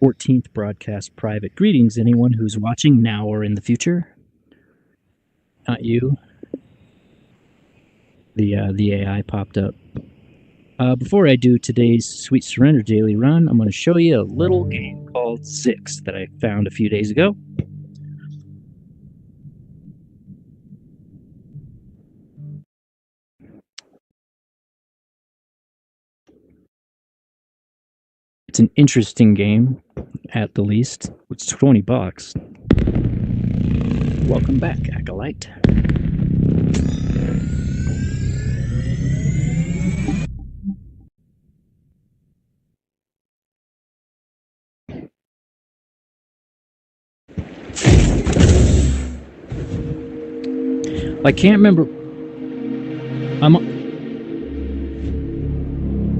14th broadcast private. Greetings, anyone who's watching now or in the future. Not you. The AI popped up. Before I do today's Sweet Surrender daily run, I'm going to show you a little game called Zix that I found a few days ago. It's an interesting game, at the least. It's 20 bucks. Welcome back, Acolyte. I can't remember.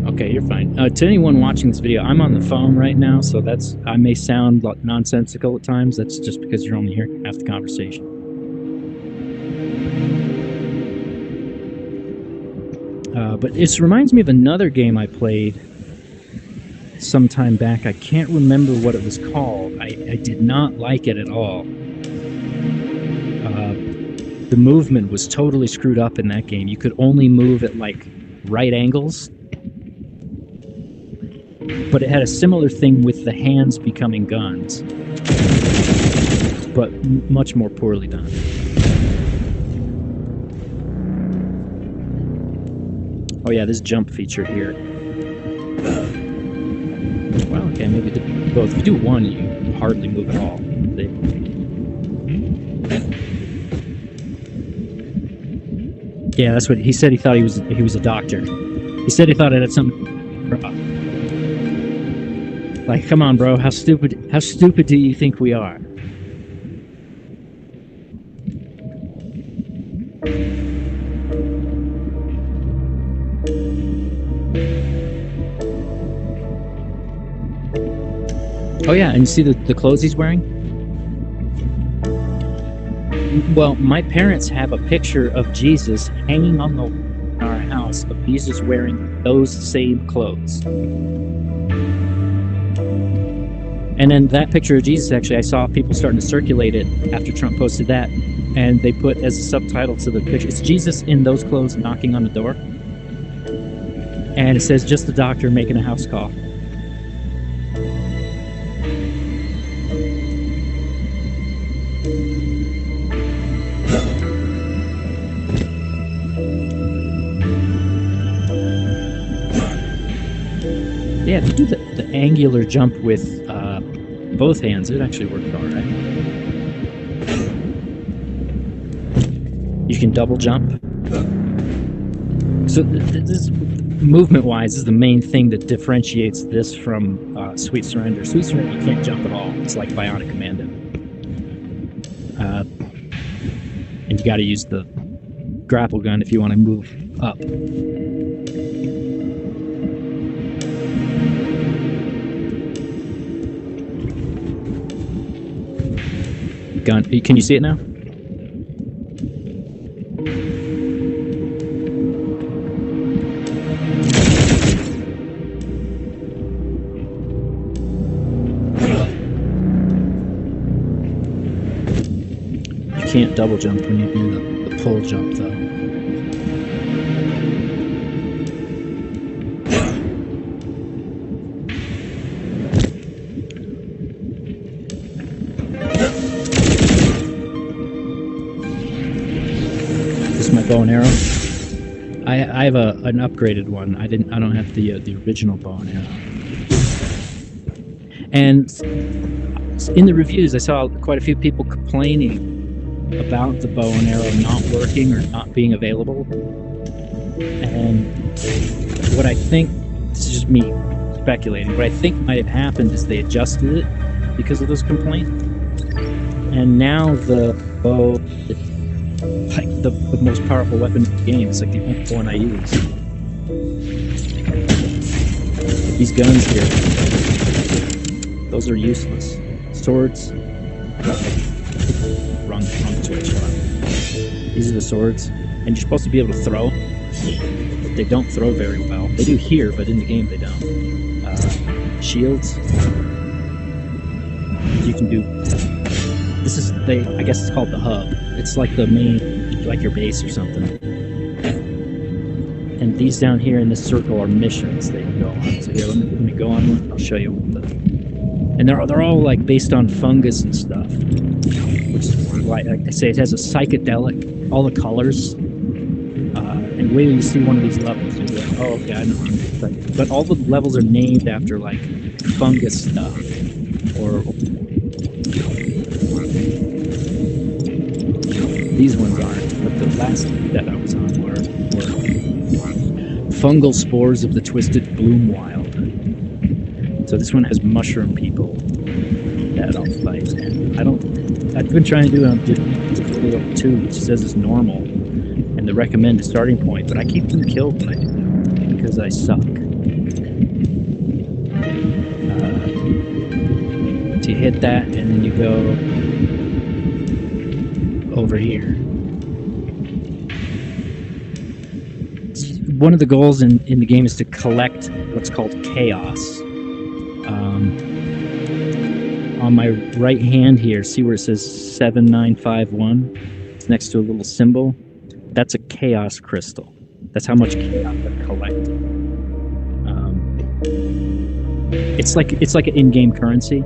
Okay, you're fine. To anyone watching this video, I'm on the phone right now, so I may sound nonsensical at times. That's just because you're only hearing half the conversation. But it reminds me of another game I played some time back. I can't remember what it was called. I did not like it at all. The movement was totally screwed up in that game. You could only move at right angles. But it had a similar thing with the hands becoming guns, but much more poorly done. Oh yeah, this jump feature here. Well, okay, maybe do both. If you do one, you hardly move at all. Yeah, that's what he said. He thought he was a doctor. He said he thought it had something. Like, come on, bro. How stupid do you think we are? Oh yeah, and you see the clothes he's wearing? Well, my parents have a picture of Jesus hanging on the wall in our house of Jesus wearing those same clothes. And then that picture of Jesus, actually, I saw people starting to circulate it after Trump posted that, and they put as a subtitle to the picture, it's Jesus in those clothes knocking on the door. And it says, just the doctor making a house call. Yeah, if you do the angular jump with both hands, it actually worked all right. You can double jump. So this, movement-wise, is the main thing that differentiates this from Sweet Surrender. Sweet Surrender, you can't jump at all. It's like Bionic Commando. And you got to use the grapple gun if you want to move up. Gun. Can you see it now? You can't double jump when you do the pull jump, though. My bow and arrow. I have an upgraded one. I don't have the original bow and arrow. And in the reviews, I saw quite a few people complaining about the bow and arrow not working or not being available. And what I think, this is just me speculating, what I think might have happened is they adjusted it because of those complaints. And now the bow, like the most powerful weapon in the game. It's like the only one I use. But these guns here, those are useless. Swords. Wrong switch. These are the swords, and you're supposed to be able to throw. But they don't throw very well. They do here, but in the game they don't. Shields. You can do. This is I guess it's called the hub. It's like the main, like your base or something. And these down here in this circle are missions that you go on. So here, let me go on one. I'll show you. And they're all like based on fungus and stuff. Which is why, like I say, it has a psychedelic. All the colors. And wait till you see one of these levels, you'll be like, oh, okay, I know what I'm expecting. But all the levels are named after like fungus stuff, or these ones aren't. But the last that I was on were fungal spores of the twisted bloom wild. So this one has mushroom people that I'll fight. And I've been trying to do it on difficulty level 2, which says it's normal. And the recommended starting point, but I keep them killed when I do that because I suck. So you hit that, and then you go over here. One of the goals in the game is to collect what's called chaos. On my right hand here, see where it says 7951? It's next to a little symbol. That's a chaos crystal. That's how much chaos I've collected. It's like an in-game currency,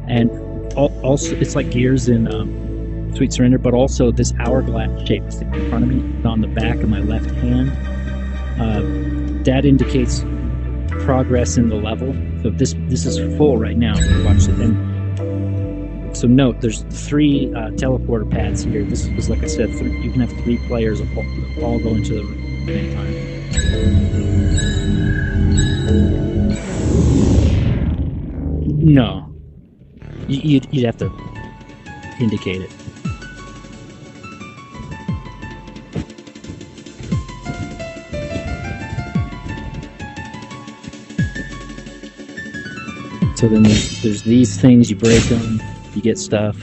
and also it's like gears in Sweet Surrender, but also this hourglass shape is in front of me. It's on the back of my left hand. That indicates progress in the level. So this is full right now. Watch it. And so note, there's 3 teleporter pads here. This is, like I said, you can have 3 players all go into the room at the same time. No. You'd have to indicate it. So then there's these things, you break them, you get stuff.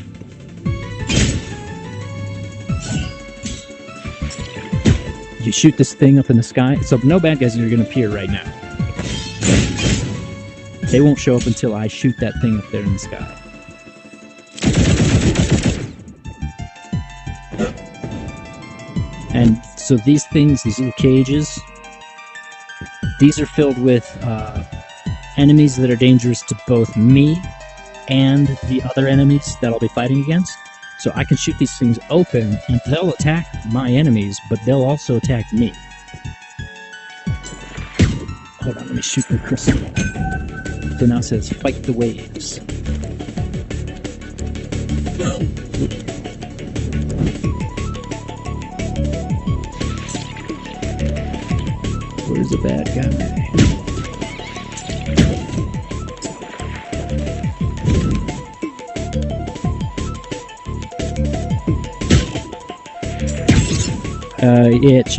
You shoot this thing up in the sky. So no bad guys are going to appear right now. They won't show up until I shoot that thing up there in the sky. And so these things, these little cages, these are filled with enemies that are dangerous to both me and the other enemies that I'll be fighting against. So I can shoot these things open, and they'll attack my enemies, but they'll also attack me. Hold on, let me shoot the crystal. So now it says, fight the waves. Where's the bad guy?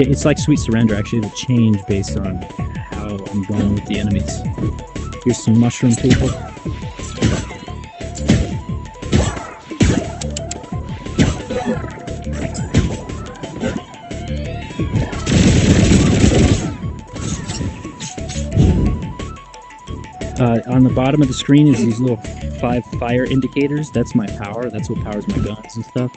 It's like Sweet Surrender, actually. It'll change based on how I'm going with the enemies. Here's some mushroom people. On the bottom of the screen is these little 5 fire indicators. That's my power. That's what powers my guns and stuff.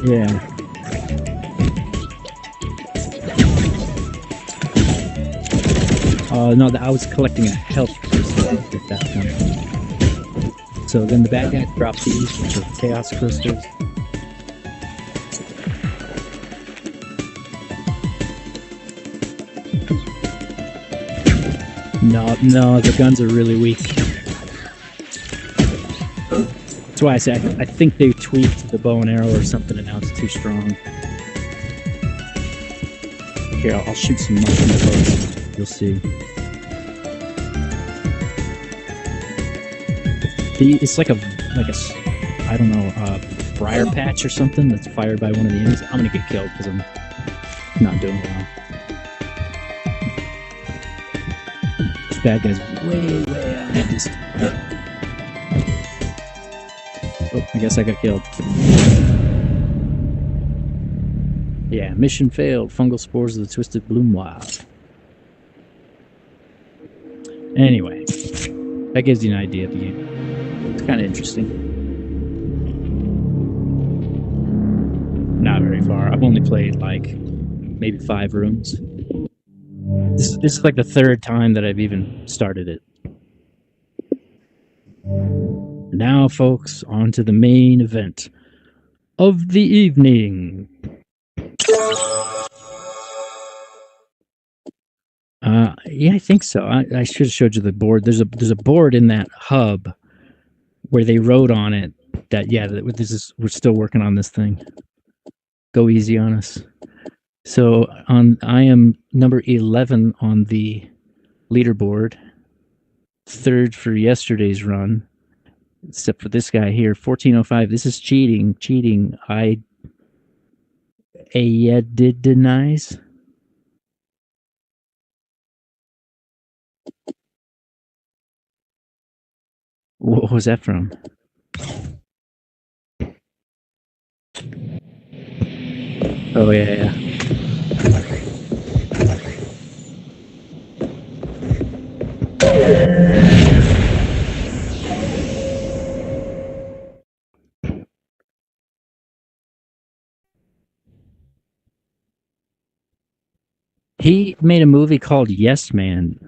Yeah. No, I was collecting a health crystal at that point. So then the bad guy dropped these, which are chaos crystals. No, the guns are really weak. That's why I say I think they tweaked the bow and arrow or something, and now it's too strong. Here, I'll shoot some mushroom bows. You'll see. It's like a I don't know, briar patch or something that's fired by one of the enemies. I'm gonna get killed because I'm not doing well. This bad guy's way out of this. Oh, I guess I got killed. Yeah, mission failed. Fungal spores of the twisted bloom wild. Anyway, that gives you an idea of the game. It's kind of interesting. Not very far. I've only played like maybe 5 rooms. This is like the 3rd time that I've even started it. Now, folks, on to the main event of the evening. Yeah, I think so. I should have showed you the board. There's a board in that hub where they wrote on it that we're still working on this thing. Go easy on us. So I am number 11 on the leaderboard, 3rd for yesterday's run, except for this guy here, 1405. This is cheating. I did denies. What was that from? Oh, yeah. He made a movie called Yes Man,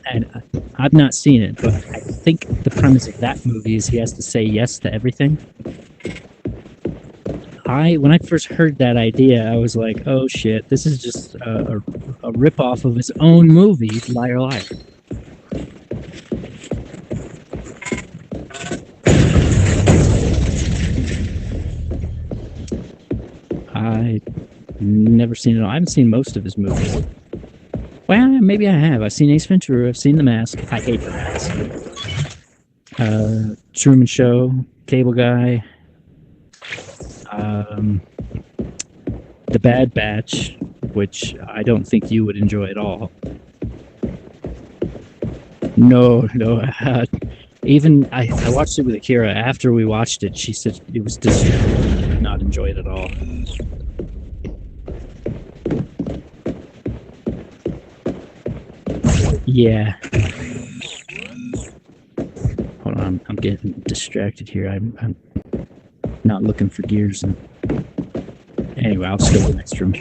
and I've not seen it, but I think the premise of that movie is he has to say yes to everything. When I first heard that idea, I was like, oh shit, this is just a ripoff of his own movie, Liar Liar. I've never seen it all. I haven't seen most of his movies. Well, maybe I have. I've seen Ace Ventura. I've seen The Mask. I hate The Mask. Truman Show, Cable Guy, The Bad Batch, which I don't think you would enjoy at all. No. Even I watched it with Akira. After we watched it, she said it was disturbing. Did not enjoy it at all. Yeah. Hold on, I'm getting distracted here. I'm not looking for gears. Anyway, I'll skip the next room.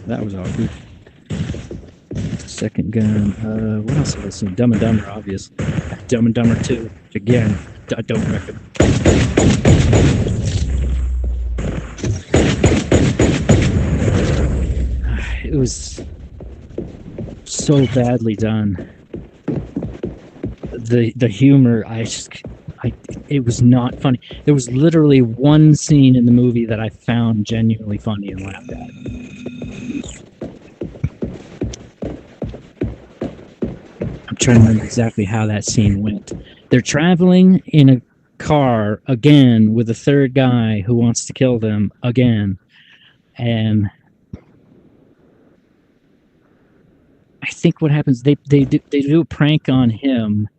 That was awkward. Second gun. What else have I seen? Dumb and Dumber, obviously. Dumb and Dumber 2. Which again, I don't recommend. It was so badly done. The humor, it was not funny. There was literally one scene in the movie that I found genuinely funny and laughed at. I'm trying to remember exactly how that scene went. They're traveling in a car again with a third guy who wants to kill them again, and I think what happens, they do a prank on him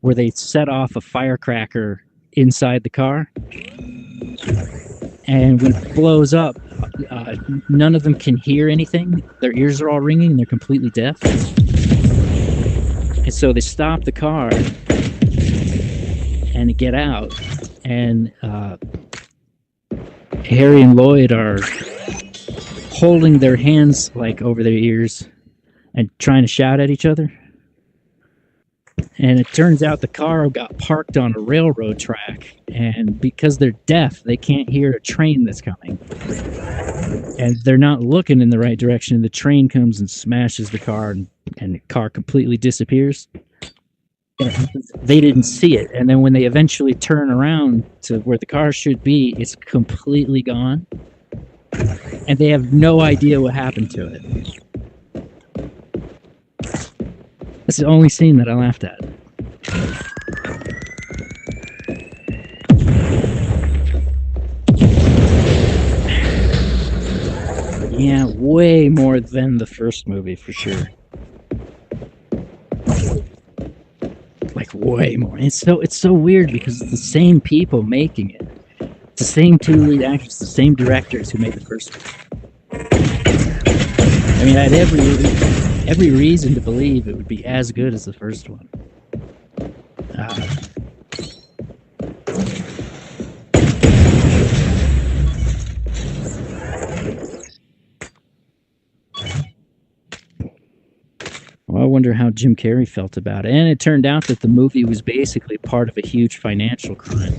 where they set off a firecracker inside the car, and when it blows up, none of them can hear anything. Their ears are all ringing, and they're completely deaf. And so they stop the car and get out, and Harry and Lloyd are holding their hands like over their ears and trying to shout at each other. And it turns out the car got parked on a railroad track, and because they're deaf, they can't hear a train that's coming. And they're not looking in the right direction. The train comes and smashes the car, and the car completely disappears. They didn't see it. And then when they eventually turn around to where the car should be, it's completely gone. And they have no idea what happened to it. That's the only scene that I laughed at. Yeah, way more than the first movie, for sure. way more. It's so weird because it's the same people making it. It's the same two lead actors, the same directors who made the first one. I mean, I had every reason to believe it would be as good as the first one. Well, I wonder how Jim Carrey felt about it. And it turned out that the movie was basically part of a huge financial crime.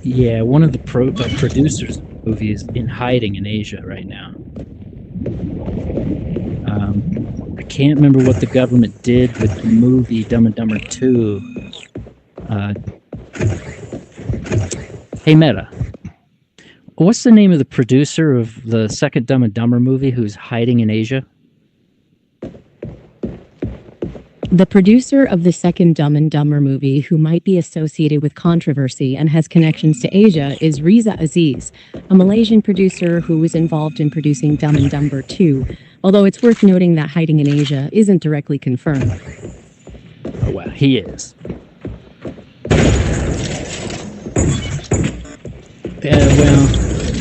Yeah, one of the producers of the movie is in hiding in Asia right now. I can't remember what the government did with the movie Dumb and Dumber 2. Hey, Meta. What's the name of the producer of the second Dumb and Dumber movie who's hiding in Asia? The producer of the second Dumb and Dumber movie, who might be associated with controversy and has connections to Asia, is Riza Aziz, a Malaysian producer who was involved in producing Dumb and Dumber 2, although it's worth noting that hiding in Asia isn't directly confirmed. Oh, well, he is. Well,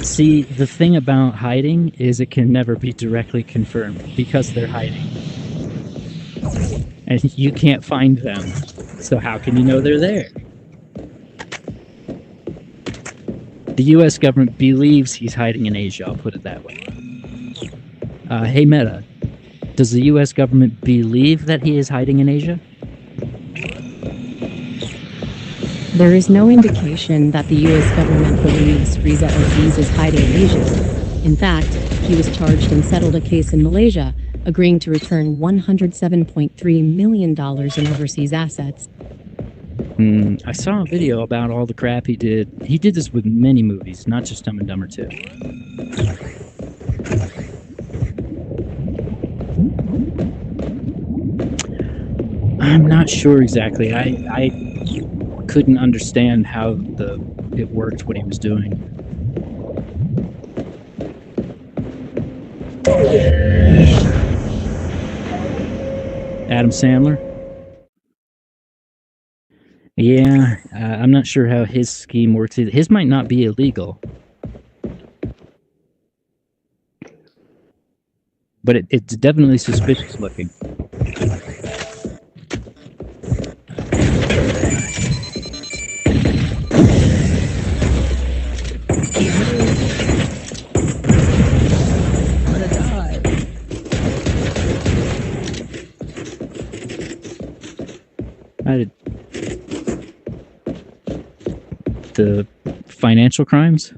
see, the thing about hiding is it can never be directly confirmed because they're hiding. And you can't find them. So how can you know they're there? The US government believes he's hiding in Asia, I'll put it that way. Hey Meta, does the US government believe that he is hiding in Asia? There is no indication that the U.S. government believes Riza Aziz is hiding in Asia. In fact, he was charged and settled a case in Malaysia, agreeing to return $107.3 million in overseas assets. I saw a video about all the crap he did. He did this with many movies, not just Dumb and Dumber 2. I'm not sure exactly. I couldn't understand how it worked what he was doing. Adam Sandler? Yeah, I'm not sure how his scheme works. His might not be illegal. But it's definitely suspicious looking. The financial crimes?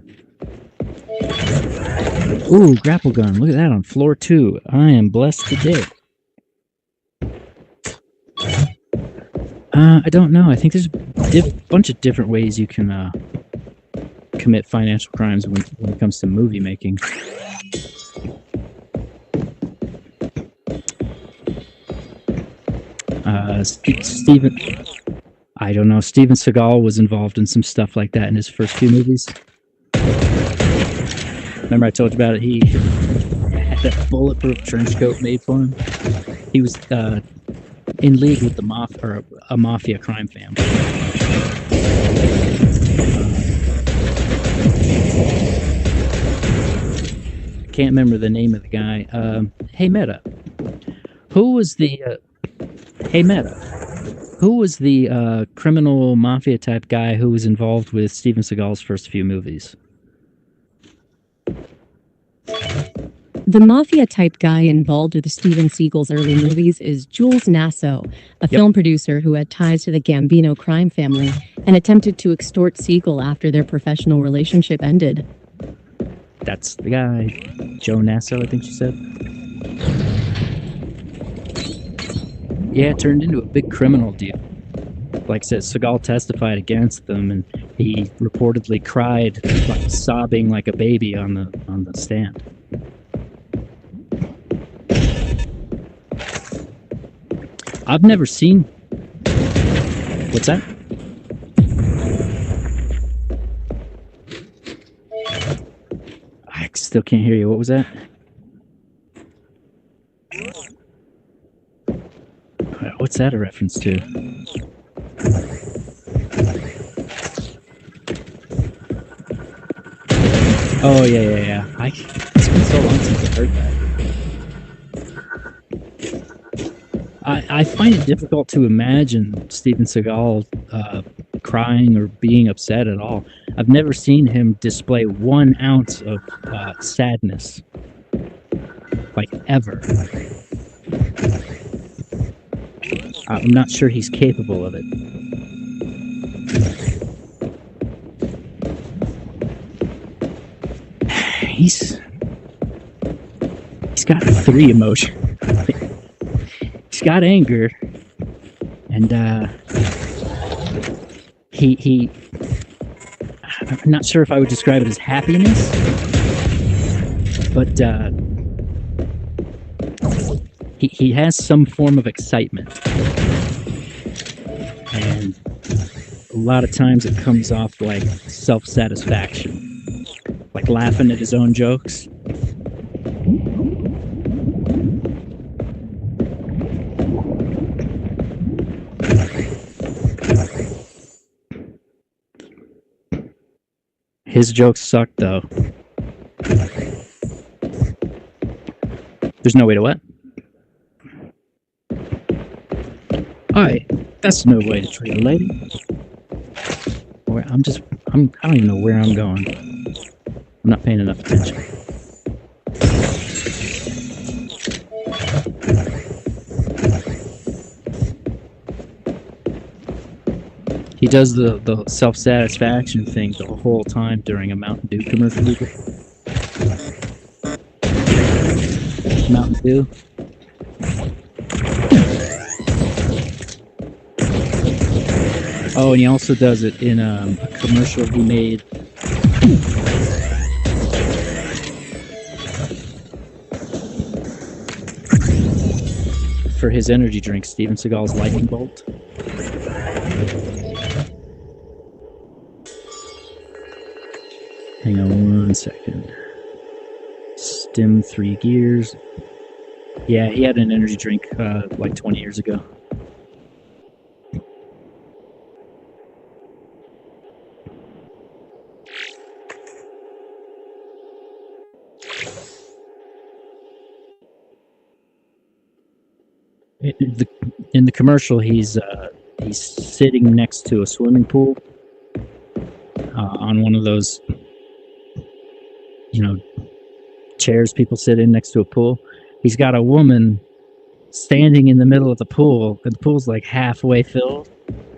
Ooh, grapple gun. Look at that on floor 2. I am blessed today. I don't know. I think there's a bunch of different ways you can commit financial crimes when it comes to movie making. Steven Seagal was involved in some stuff like that in his first few movies. Remember I told you about it? He had a bulletproof trench coat made for him. He was in league with a mafia crime family. I can't remember the name of the guy. Hey Meta, who was the criminal mafia type guy who was involved with Steven Seagal's first few movies? The mafia-type guy involved with Steven Seagal's early movies is Jules Nasso, a film producer who had ties to the Gambino crime family and attempted to extort Seagal after their professional relationship ended. That's the guy. Joe Nasso, I think you said. Yeah, it turned into a big criminal deal. Like I said, Seagal testified against them, and he reportedly cried, like, sobbing like a baby on the stand. I've never seen... What's that? I still can't hear you. What was that? What's that a reference to? Oh, yeah. It's been so long since I heard that. I find it difficult to imagine Steven Seagal crying or being upset at all. I've never seen him display 1 ounce of sadness, like ever. I'm not sure he's capable of it. He's got 3 emotions. He's got anger, and he I'm not sure if I would describe it as happiness, but he has some form of excitement, and a lot of times it comes off like self-satisfaction, like laughing at his own jokes. His jokes suck, though. There's no way to what? Hi, that's no way to treat a lady. I don't even know where I'm going. I'm not paying enough attention. He does the self-satisfaction thing the whole time during a Mountain Dew commercial. Mountain Dew. Oh, and he also does it in a commercial he made. For his energy drink, Steven Seagal's Lightning Bolt. Hang on 1 second. Stim 3 Gears. Yeah, he had an energy drink like 20 years ago. In the commercial, he's sitting next to a swimming pool on one of those, chairs people sit in next to a pool. He's got a woman standing in the middle of the pool, and the pool's like halfway filled,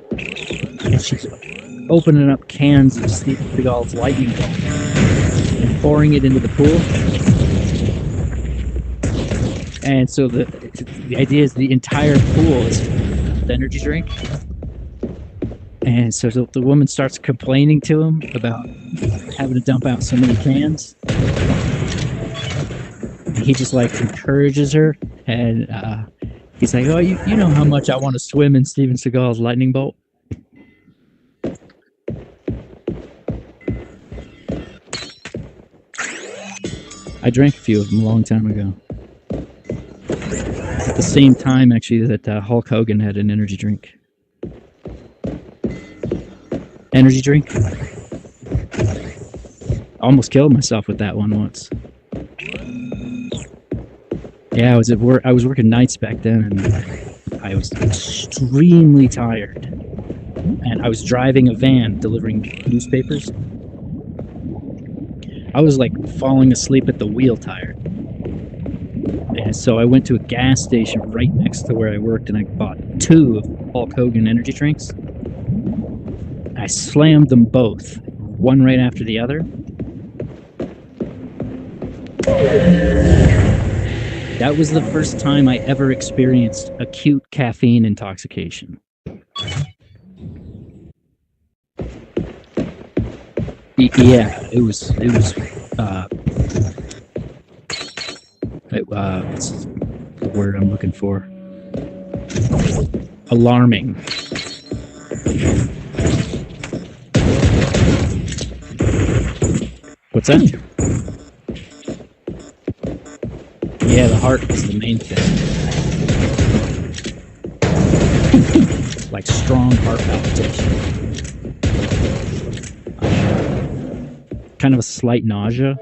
and she's opening up cans of Steven Seagal's Lightning Bolt and pouring it into the pool. And so the idea is the entire pool is the energy drink. And so the woman starts complaining to him about having to dump out so many cans. And he just like encourages her, and he's like, "Oh, you know how much I want to swim in Steven Seagal's Lightning Bolt." I drank a few of them a long time ago. At the same time, actually, that Hulk Hogan had an energy drink. Energy drink? I almost killed myself with that one once. Yeah, I was at work. I was working nights back then, and I was extremely tired. And I was driving a van delivering newspapers. I was like falling asleep at the wheel tire. And so I went to a gas station right next to where I worked, and I bought 2 of Hulk Hogan energy drinks. I slammed them both, one right after the other. That was the first time I ever experienced acute caffeine intoxication. Yeah, it was what's the word I'm looking for? Alarming. What's that? Yeah, the heart was the main thing. like strong heart palpitation, kind of a slight nausea.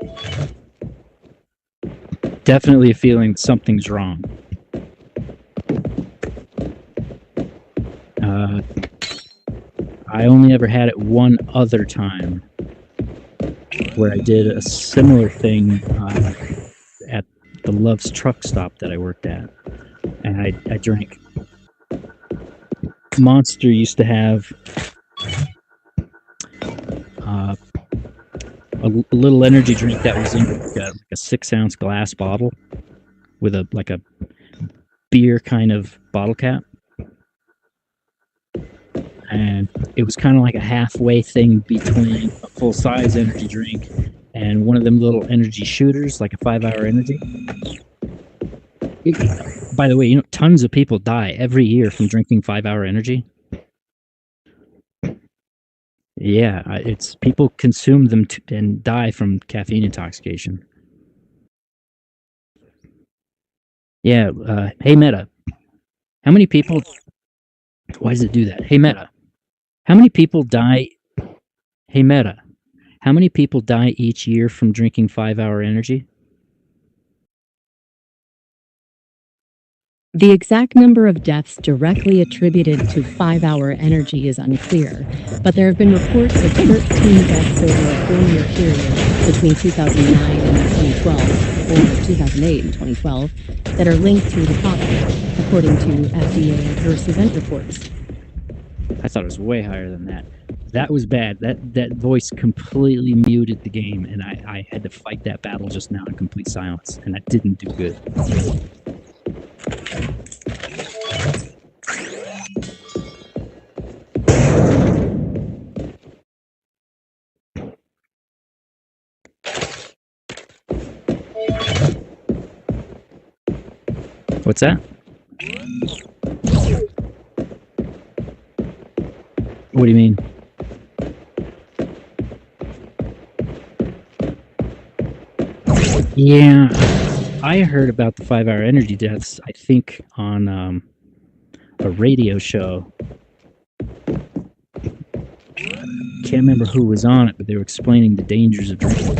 Definitely a feeling something's wrong. I only ever had it one other time where I did a similar thing at the Love's truck stop that I worked at. And I drank. Monster used to have a little energy drink that was in like a 6-ounce glass bottle with a beer kind of bottle cap. And it was kind of like a halfway thing between a full-size energy drink and one of them little energy shooters, like a 5-hour energy. By the way, tons of people die every year from drinking 5-hour energy. Yeah, it's people consume them and die from caffeine intoxication. Yeah, hey Meta, how many people? Why does it do that? Hey Meta, how many people die? Hey Meta, how many people die each year from drinking 5-hour energy? The exact number of deaths directly attributed to 5-hour energy is unclear, but there have been reports of 13 deaths over a 4-year period between 2009 and 2012, or 2008 and 2012, that are linked to the product, according to FDA adverse event reports. I thought it was way higher than that. That was bad. That voice completely muted the game, and I had to fight that battle just now in complete silence, and that didn't do good. What's that? What do you mean? Yeah, I heard about the 5-hour energy deaths, I think, on a radio show. Can't remember who was on it, but they were explaining the dangers of drinking.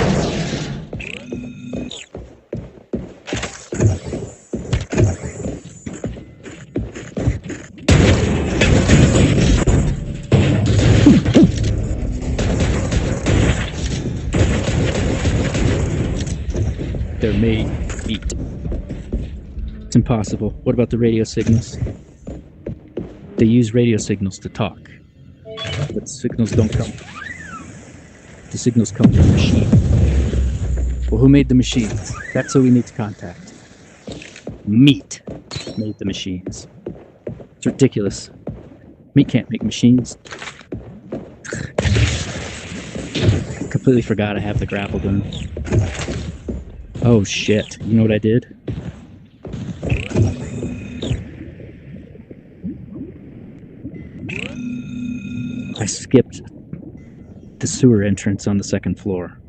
They're made to eat. It's impossible. What about the radio signals? They use radio signals to talk, but the signals don't come. The signals come from the machine. Well, who made the machines? That's who we need to contact. Meat made the machines. It's ridiculous. Meat can't make machines. Completely forgot I have the grapple gun. Oh shit, you know what I did? I skipped the sewer entrance on the second floor.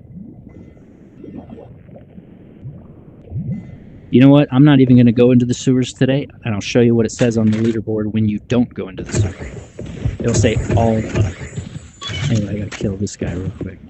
You know what? I'm not even going to go into the sewers today, and I'll show you what it says on the leaderboard when you don't go into the sewer. It'll say all up. Anyway, I gotta kill this guy real quick.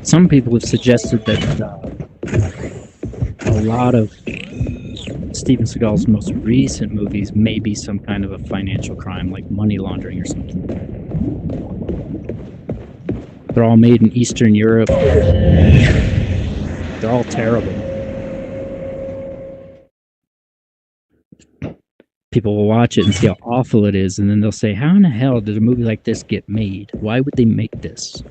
Some people have suggested that a lot of Steven Seagal's most recent movies may be some kind of a financial crime, like money laundering or something. They're all made in Eastern Europe. They're all terrible. People will watch it and see how awful it is, and then they'll say, how in the hell did a movie like this get made? Why would they make this?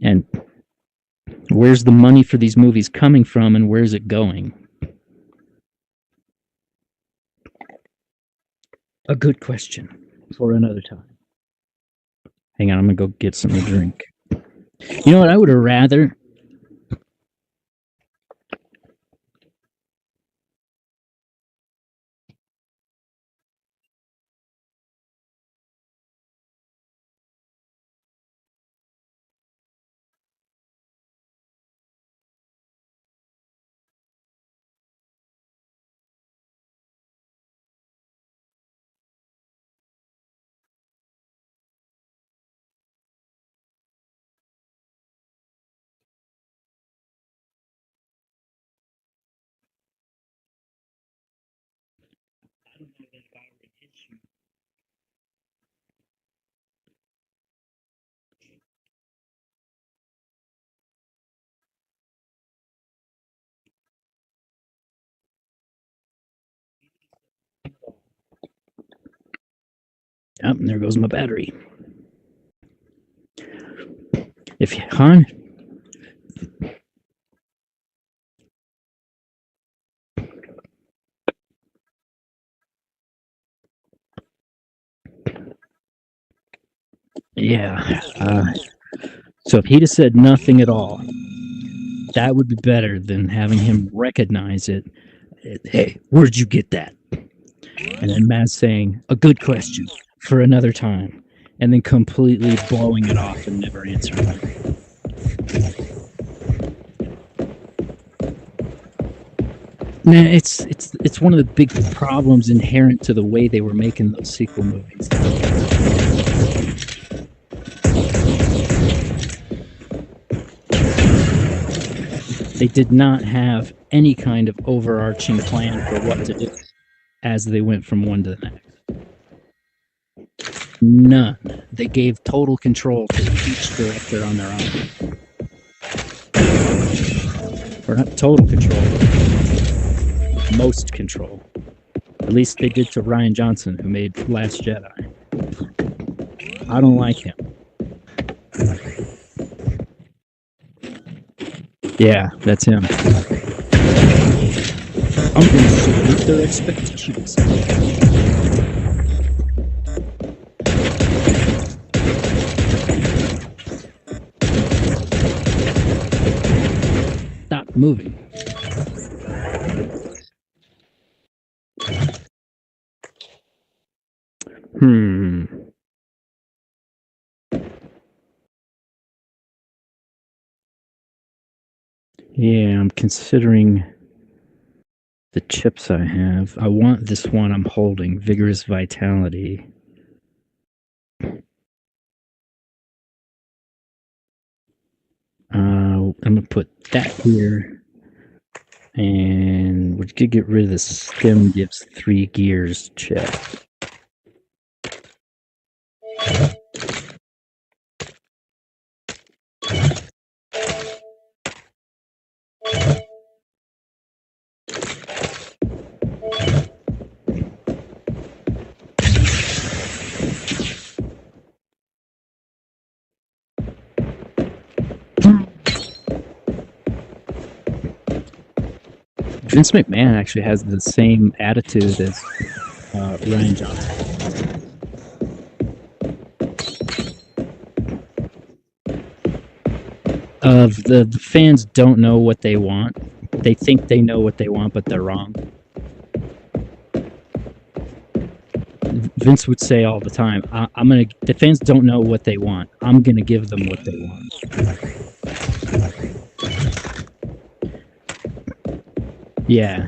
And where's the money for these movies coming from, and where's it going? A good question for another time. Hang on, I'm gonna go get something to drink. You know what? I would have rather. Oh, and there goes my battery. If you, Han, yeah. So if he'd have said nothing at all, that would be better than having him recognize it. Hey, where'd you get that? And then Matt saying, a good question for another time. And then completely blowing it off and never answering it. Nah, it's one of the big problems inherent to the way they were making those sequel movies. They did not have any kind of overarching plan for what to do as they went from one to the next. None. They gave total control to each director on their own. Or not total control, but most control. At least they did to Rian Johnson, who made Last Jedi. I don't like him. Yeah, that's him. I'm going to subvert their expectations. Stop moving. Yeah, I'm considering the chips I have. I want this one I'm holding, Vigorous Vitality. I'm gonna put that here, and we could get rid of the stem gives 3 gears chip. Vince McMahon actually has the same attitude as Rian Johnson. The fans don't know what they want. They think they know what they want, but they're wrong. Vince would say all the time, the fans don't know what they want. I'm gonna give them what they want. Yeah.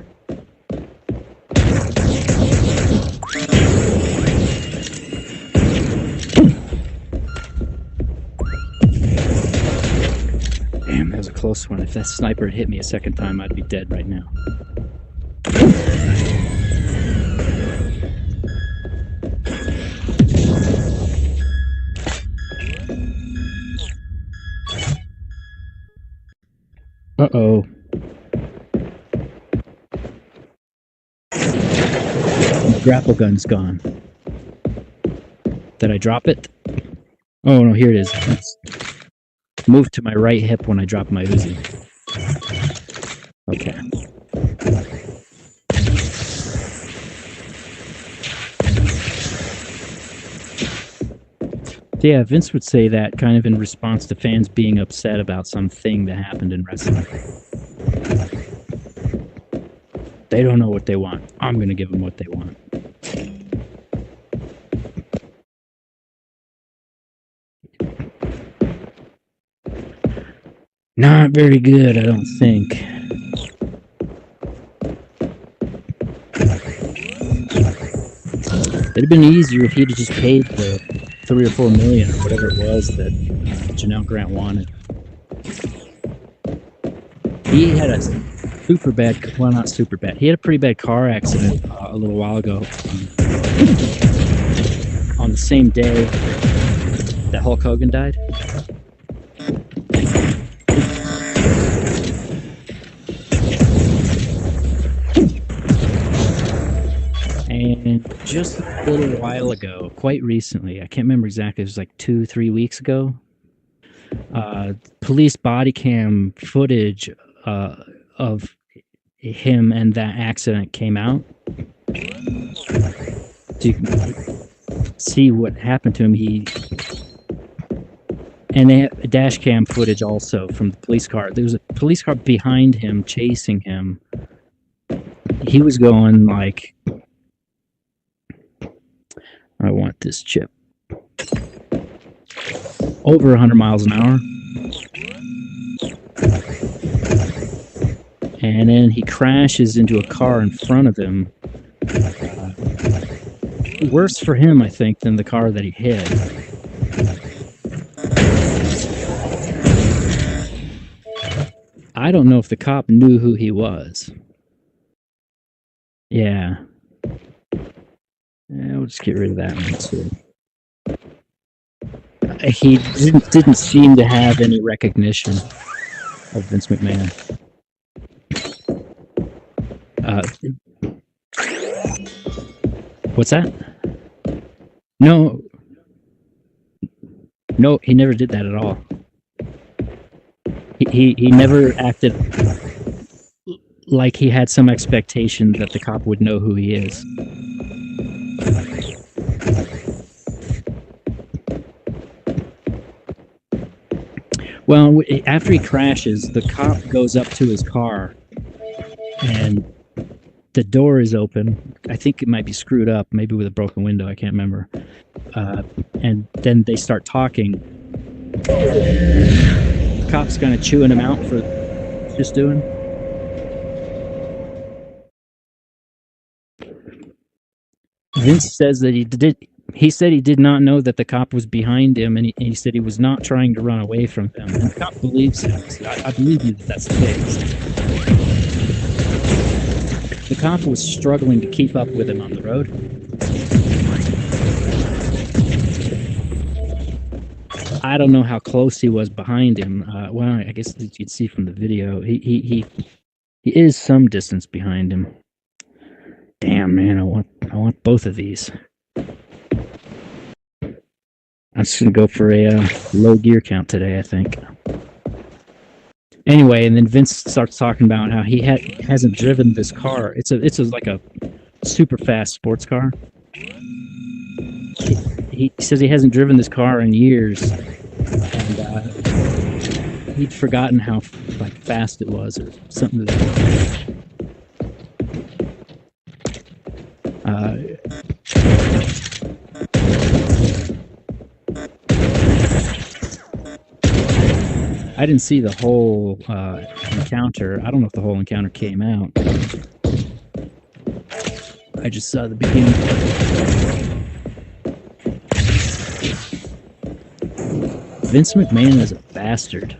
Damn, that was a close one. If that sniper had hit me a second time, I'd be dead right now. Uh-oh. The grapple gun's gone. Did I drop it? Oh, no, here it is. It's moved to my right hip when I drop my Uzi. Okay. So yeah, Vince would say that kind of in response to fans being upset about something that happened in wrestling. They don't know what they want. I'm going to give them what they want. Not very good, I don't think. It'd have been easier if he'd have just paid the 3 or 4 million or whatever it was that Janelle Grant wanted. He had a super bad, well, not super bad. He had a pretty bad car accident a little while ago on the same day that Hulk Hogan died. And just a little while ago, quite recently, I can't remember exactly, it was like 2-3 weeks ago, police body cam footage of him and that accident came out. So you can see what happened to him. And they have dash cam footage also from the police car. There was a police car behind him chasing him. He was going like, I want this chip. Over 100 miles an hour. And then he crashes into a car in front of him. Worse for him, I think, than the car that he hit. I don't know if the cop knew who he was. Yeah. We'll just get rid of that one too. He didn't seem to have any recognition of Vince McMahon. What's that? No, he never did that at all. He never acted like he had some expectation that the cop would know who he is. Well, after he crashes, the cop goes up to his car and the door is open. I think it might be screwed up, maybe with a broken window. I can't remember. And then they start talking. The cop's kind of chewing him out for just doing. Vince says that he did. He said he did not know that the cop was behind him, and he said he was not trying to run away from him. And the cop believes him. So I believe you that that's the case. The cop was struggling to keep up with him on the road. I don't know how close he was behind him. Well, I guess you'd see from the video. He is some distance behind him. Damn, man, I want both of these. I'm just gonna go for a low gear count today, I think. Anyway, and then Vince starts talking about how he hasn't driven this car. It's like a super fast sports car. He says he hasn't driven this car in years, and he'd forgotten how like fast it was, or something. I didn't see the whole encounter. I don't know if the whole encounter came out. I just saw the beginning. Vince McMahon is a bastard.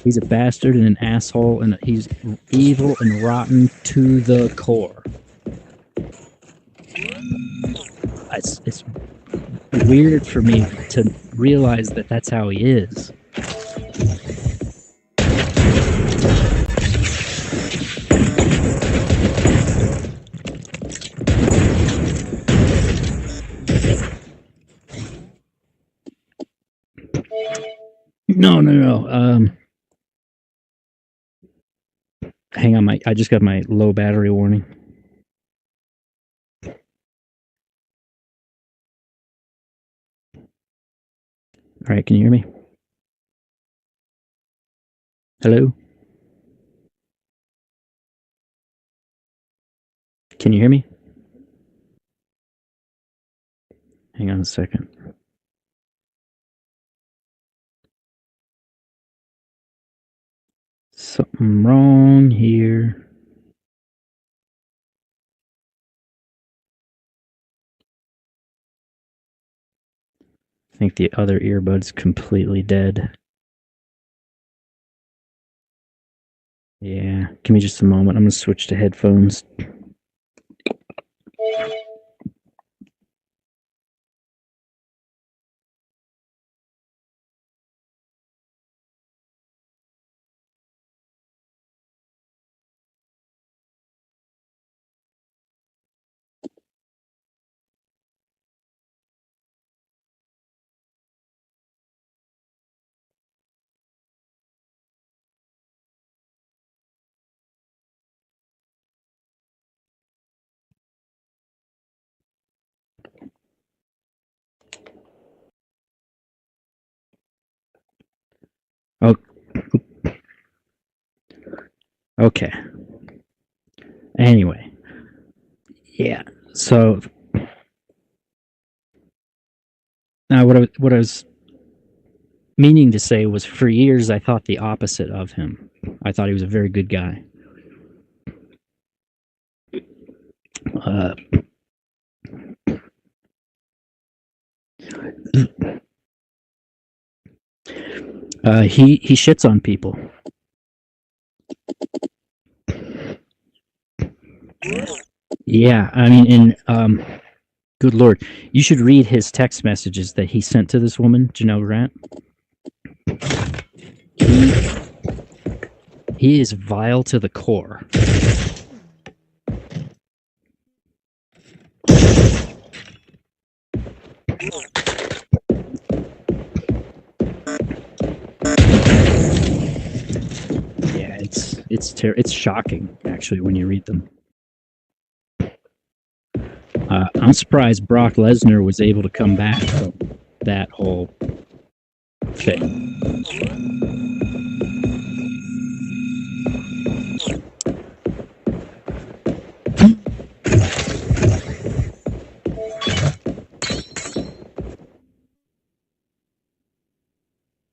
He's a bastard and an asshole, and he's evil and rotten to the core. It's weird for me to realize that that's how he is. No. Hang on, I just got my low battery warning. All right, can you hear me? Hello? Can you hear me? Hang on a second. Something wrong here. I think the other earbud's completely dead. Yeah, give me just a moment. I'm going to switch to headphones. Oh, okay. Anyway, yeah. So now what I was meaning to say was, for years I thought the opposite of him. I thought he was a very good guy. Uh, he shits on people. Yeah, I mean, good lord, you should read his text messages that he sent to this woman, Janelle Grant. He is vile to the core. Yeah, it's shocking actually when you read them. I'm surprised Brock Lesnar was able to come back from that whole thing.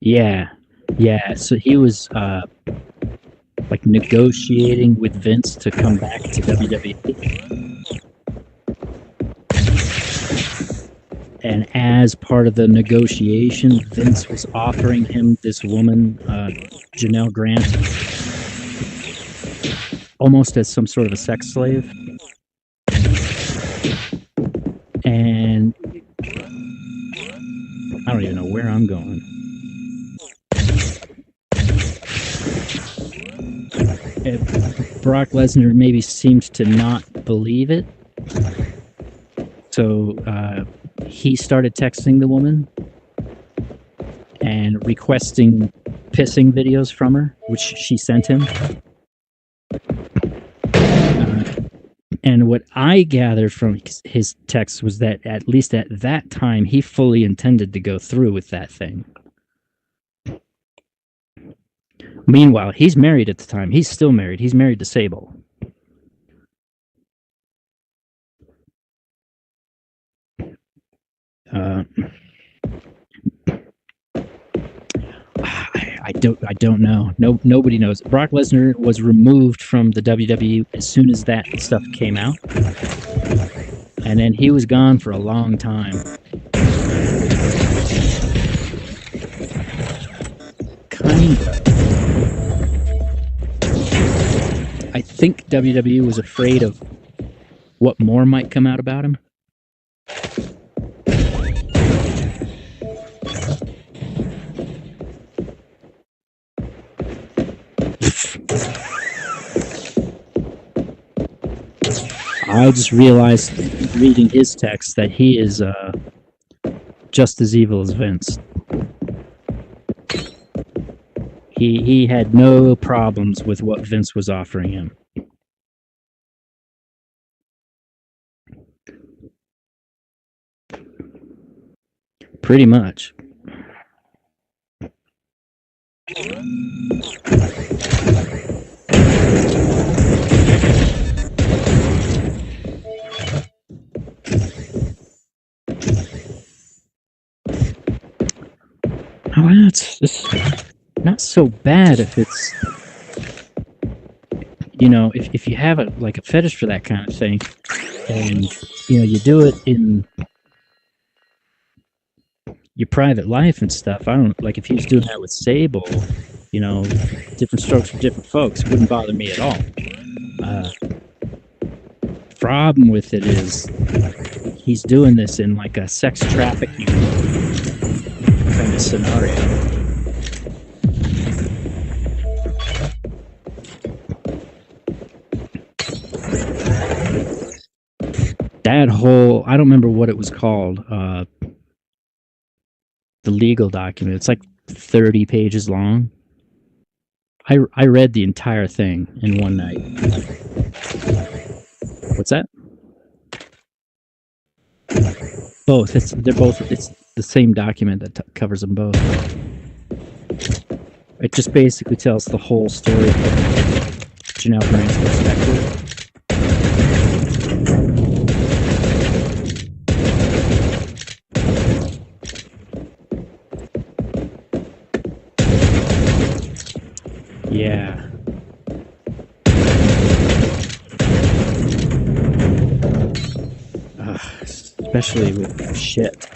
Yeah, yeah. So he was like negotiating with Vince to come back to WWE. And as part of the negotiation, Vince was offering him this woman, Janelle Grant, almost as some sort of a sex slave. And I don't even know where I'm going. Brock Lesnar maybe seemed to not believe it. So he started texting the woman and requesting pissing videos from her, which she sent him. And what I gathered from his text was that, at least at that time, he fully intended to go through with that thing. Meanwhile, he's married at the time. He's still married. He's married to Sable. I don't know. Nobody knows. Brock Lesnar was removed from the WWE as soon as that stuff came out, and then he was gone for a long time. Kind of. I think WWE was afraid of what more might come out about him. I just realized, reading his text, that he is just as evil as Vince. He had no problems with what Vince was offering him. Pretty much. Oh, it's not so bad if it's, you know, if you have a like a fetish for that kind of thing, and you know you do it in your private life and stuff. I don't like if he was doing that with Sable, you know, different strokes for different folks. It wouldn't bother me at all. Problem with it is he's doing this in like a sex trafficking kind of scenario. That whole, I don't remember what it was called, the legal document. It's like 30 pages long. I read the entire thing in one night. What's that? Both. It's the same document that covers them both. It just basically tells the whole story from Janelle Brand's perspective. Yeah. Especially with shit.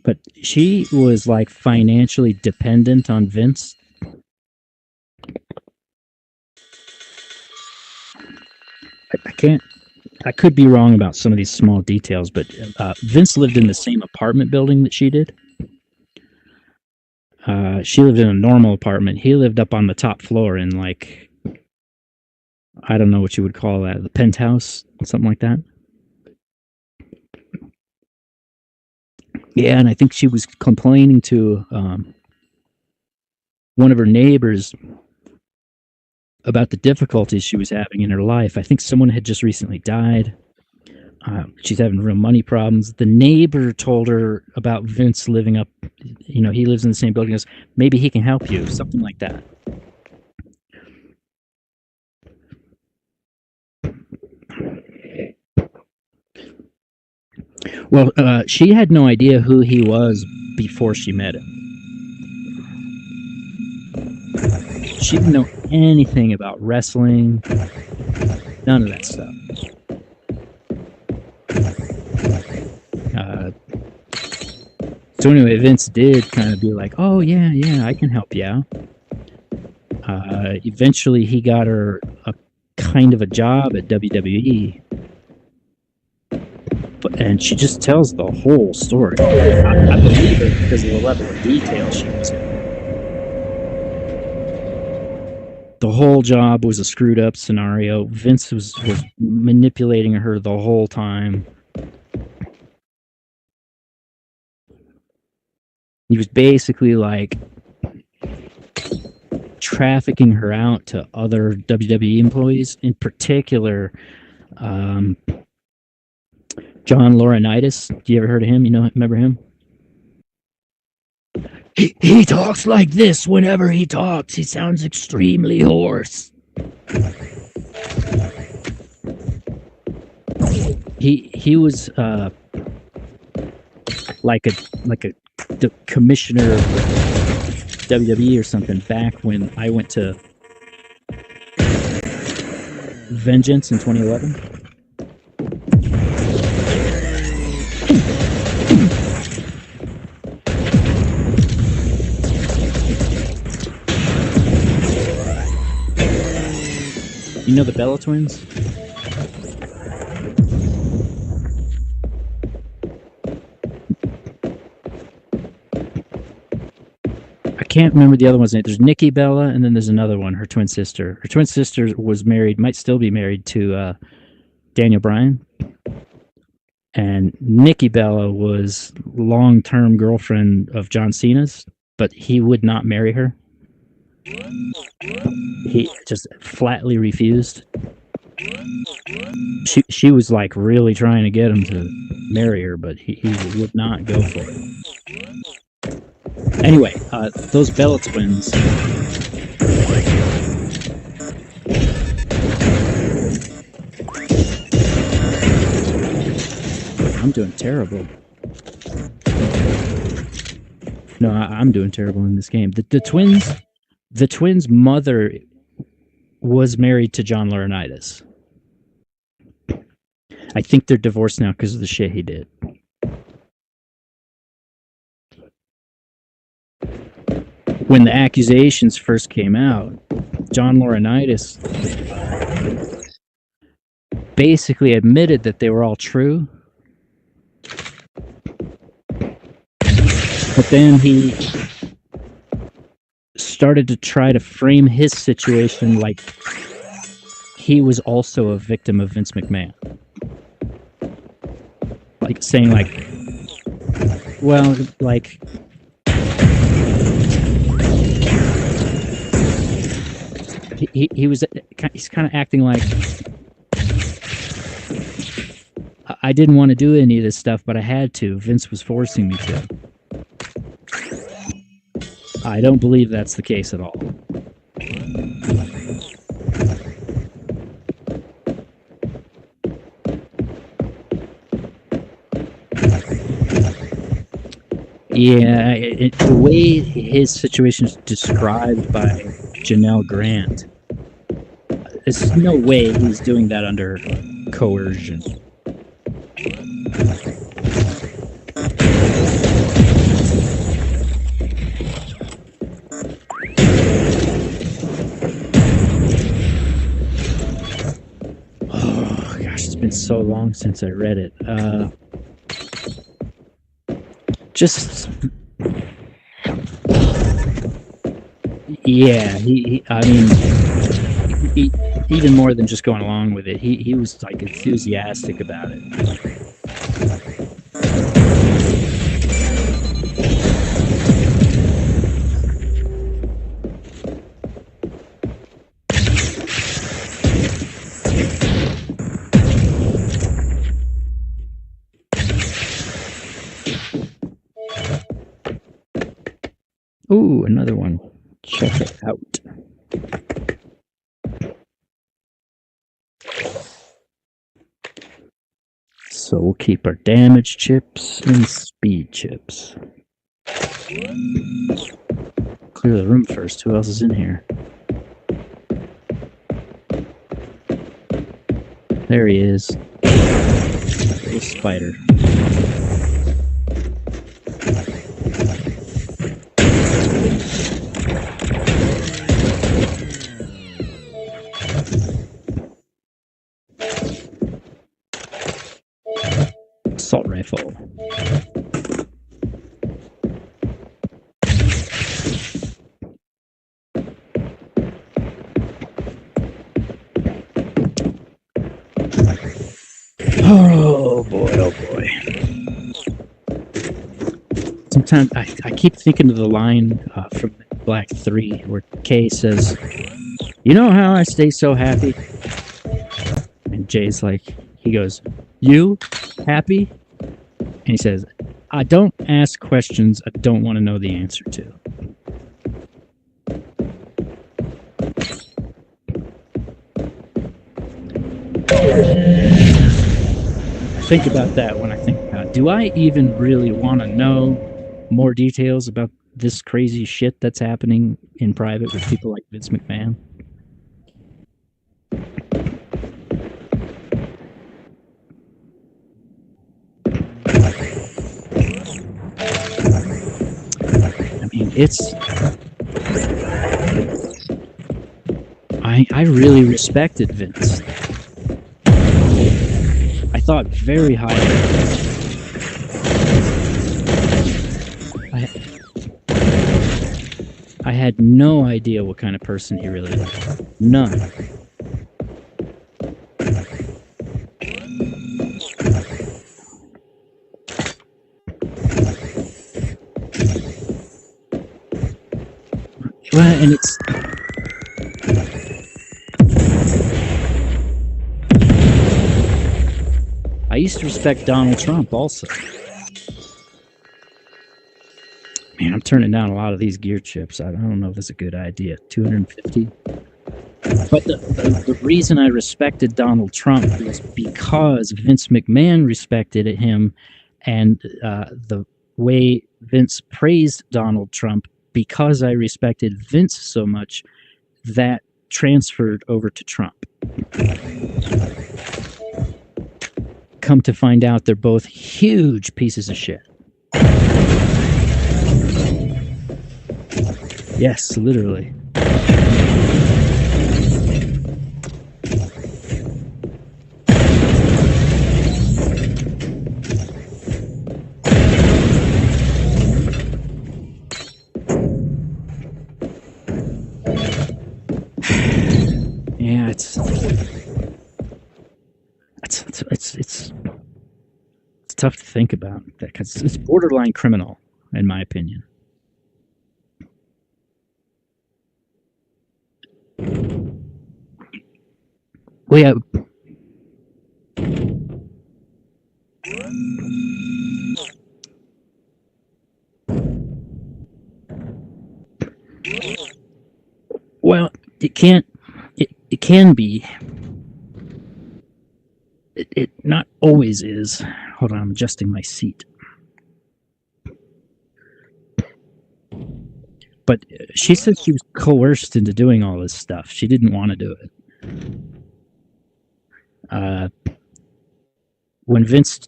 But she was like financially dependent on Vince. I could be wrong about some of these small details, but Vince lived in the same apartment building that she did. She lived in a normal apartment. He lived up on the top floor in like, I don't know what you would call that, the penthouse, something like that. Yeah, and I think she was complaining to one of her neighbors about the difficulties she was having in her life. I think someone had just recently died. She's having real money problems. The neighbor told her about Vince living up, you know, he lives in the same building as, maybe he can help you, something like that. Well, she had no idea who he was before she met him. She didn't know anything about wrestling, none of that stuff. So anyway, Vince did kind of be like, oh, yeah, I can help you out. Eventually, he got her a kind of a job at WWE. And she just tells the whole story. I believe it because of the level of detail she was in. The whole job was a screwed up scenario. Vince was manipulating her the whole time. He was basically like trafficking her out to other WWE employees, in particular, John Laurinaitis. Do you ever heard of him? You know, remember him? He talks like this whenever he talks. He sounds extremely hoarse. He was like the commissioner of WWE or something back when I went to Vengeance in 2011. You know the Bella Twins? I can't remember the other one's name. There's Nikki Bella, and then there's another one, her twin sister. Her twin sister was married, might still be married to Daniel Bryan. And Nikki Bella was long-term girlfriend of John Cena's, but he would not marry her. He just flatly refused. She was like really trying to get him to marry her, but he would not go for it. Anyway, those Bella twins. I'm doing terrible. No, I'm doing terrible in this game. The twins' mother was married to John Laurinaitis. I think they're divorced now because of the shit he did. When the accusations first came out, John Laurinaitis basically admitted that they were all true. But then he started to try to frame his situation like he was also a victim of Vince McMahon. Like saying like, well, like, he's kind of acting like, I didn't want to do any of this stuff, but I had to. Vince was forcing me to. I don't believe that's the case at all. Yeah, the way his situation is described by Janelle Grant, there's no way he's doing that under coercion. Oh gosh, it's been so long since I read it. Just yeah, I mean, even more than just going along with it, he was like enthusiastic about it. Ooh, another one. Check it out. So we'll keep our damage chips and speed chips. Clear the room first. Who else is in here? There he is. Little spider. Assault rifle. Oh boy, oh boy. Sometimes I keep thinking of the line from Black 3 where Kay says, "You know how I stay so happy?" And Jay's like, he goes, "You happy?" And he says, "I don't ask questions I don't want to know the answer to." I think about that when I think about, do I even really want to know more details about this crazy shit that's happening in private with people like Vince McMahon? I mean, I really respected Vince. I thought very highly of him. I had no idea what kind of person he really was. None. Well, and it's... I used to respect Donald Trump also. Man, I'm turning down a lot of these gear chips. I don't know if that's a good idea. 250. But the reason I respected Donald Trump was because Vince McMahon respected him, and the way Vince praised Donald Trump, because I respected Vince so much, that transferred over to Trump. Come to find out, they're both huge pieces of shit. Yes, literally. Yeah, it's tough to think about that because it's borderline criminal, in my opinion. Well, yeah. Well, it can't. It can be. It not always is. Hold on, I'm adjusting my seat. But she said she was coerced into doing all this stuff. She didn't want to do it. When Vince,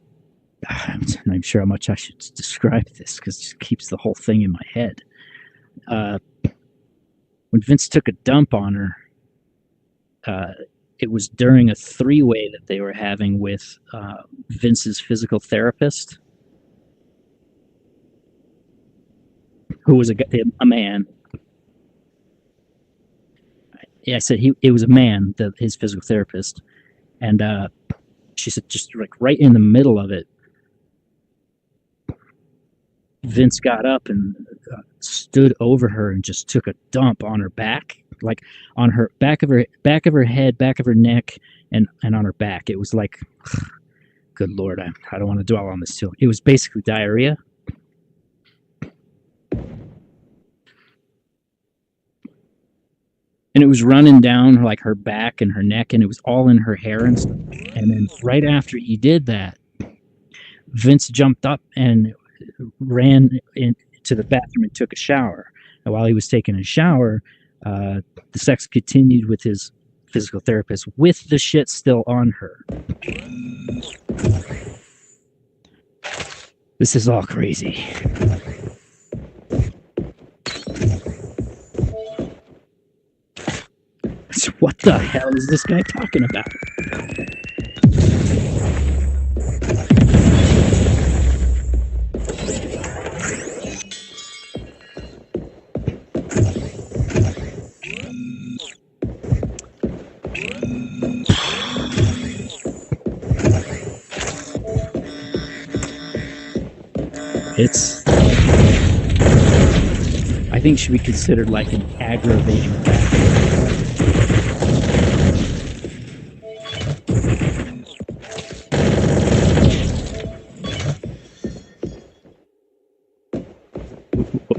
I'm not even sure how much I should describe this because it just keeps the whole thing in my head. When Vince took a dump on her, it was during a three-way that they were having with Vince's physical therapist, who was a man. Yeah, I said it was a man, his physical therapist, and she said just like right in the middle of it, Vince got up and stood over her and just took a dump on her back, like on her back of her head, back of her neck, and on her back. It was like, good Lord, I don't want to dwell on this too. It was basically diarrhea. And it was running down like her back and her neck, and it was all in her hair and stuff. And then right after he did that, Vince jumped up and ran into the bathroom and took a shower. And while he was taking a shower, the sex continued with his physical therapist with the shit still on her. This is all crazy. What the hell is this guy talking about? I think it should be considered like an aggravating factor.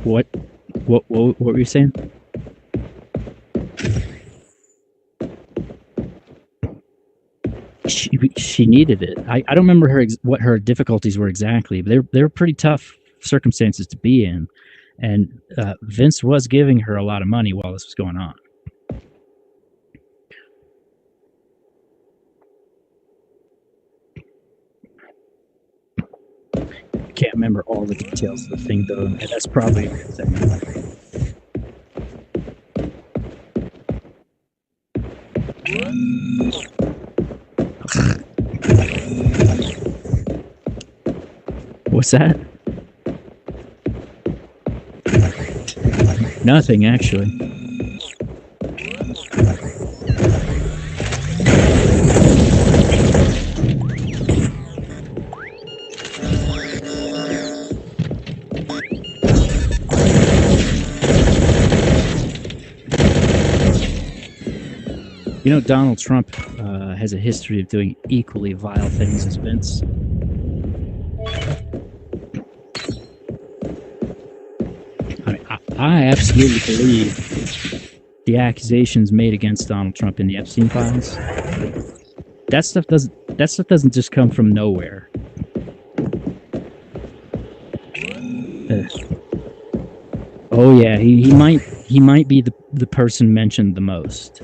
What were you saying? She needed it. I don't remember what her difficulties were exactly, but they're pretty tough circumstances to be in, and Vince was giving her a lot of money while this was going on. I can't remember all the details of the thing though, and that's probably a good thing. What's that? Nothing, actually. You know, Donald Trump has a history of doing equally vile things as Vince. I absolutely believe the accusations made against Donald Trump in the Epstein files. That stuff doesn't just come from nowhere. Oh yeah, he might be the person mentioned the most.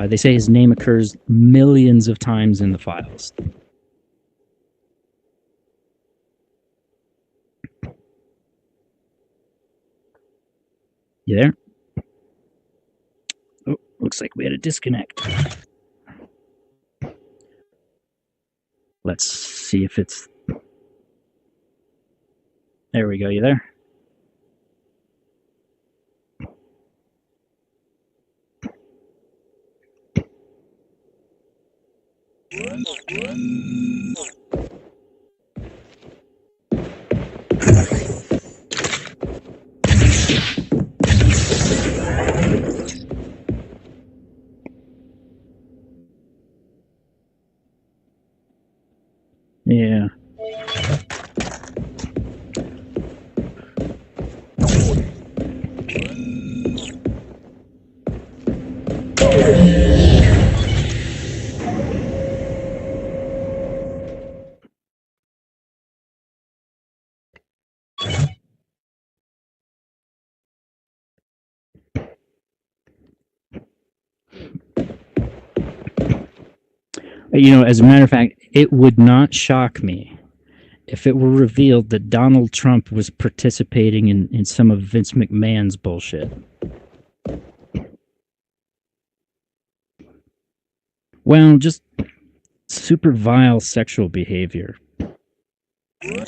They say his name occurs millions of times in the files. You there? Oh, looks like we had a disconnect. Let's see if it's... There we go. You there? Yeah. You know, as a matter of fact, it would not shock me if it were revealed that Donald Trump was participating in some of Vince McMahon's bullshit. Well, just super vile sexual behavior. Hang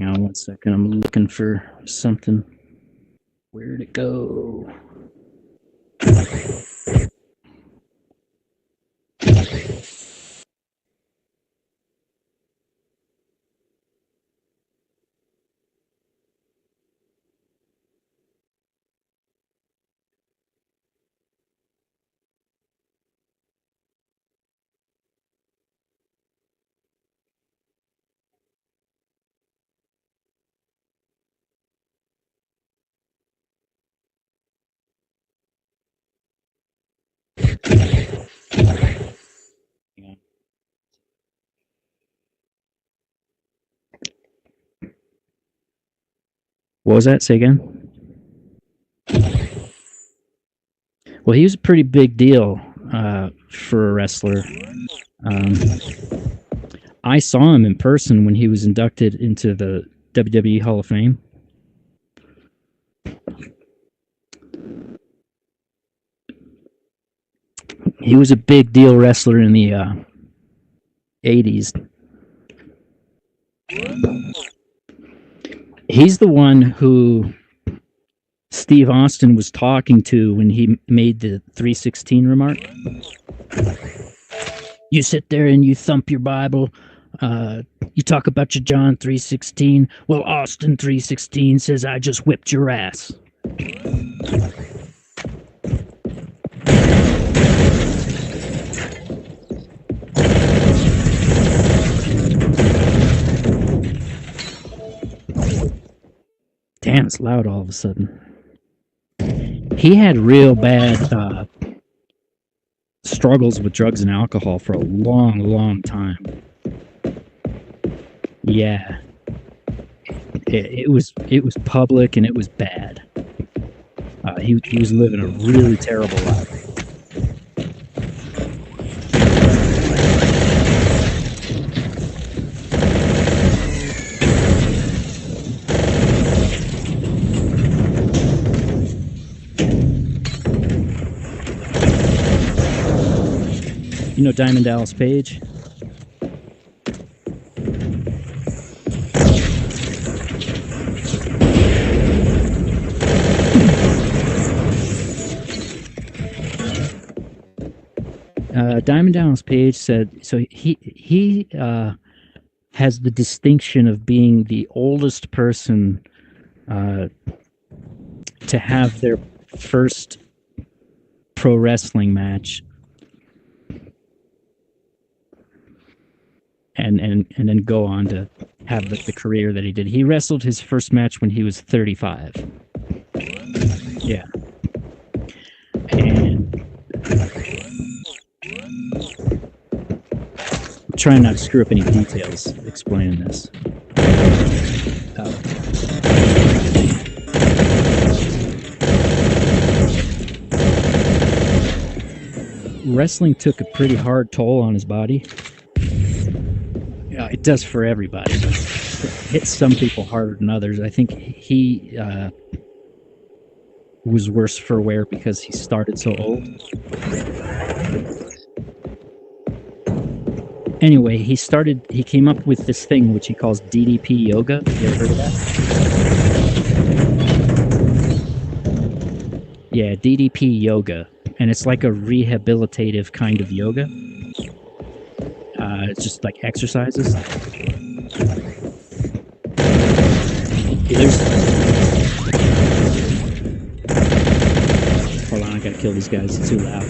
on 1 second. I'm looking for something. Where'd it go? What was that? Say again? Well, he was a pretty big deal for a wrestler. I saw him in person when he was inducted into the WWE Hall of Fame. He was a big deal wrestler in the 80s. He's the one who Steve Austin was talking to when he made the 316 remark. You sit there and you thump your Bible. You talk about your John 3:16. Well, Austin 3:16 says I just whipped your ass. Damn, it's loud all of a sudden. He had real bad struggles with drugs and alcohol for a long, long time. Yeah. It was public and it was bad. He was living a really terrible life. You know Diamond Dallas Page? Diamond Dallas Page said, so he has the distinction of being the oldest person to have their first pro wrestling match and then go on to have the career that he did. He wrestled his first match when he was 35. Yeah. And I'm trying not to screw up any details explaining this. Wrestling took a pretty hard toll on his body. Yeah, it does for everybody. It hits some people harder than others. I think he was worse for wear because he started so old. Anyway, he came up with this thing which he calls DDP yoga. You ever heard of that? Yeah, DDP yoga. And it's like a rehabilitative kind of yoga. It's just like exercises. Hold on, I gotta kill these guys. It's too loud.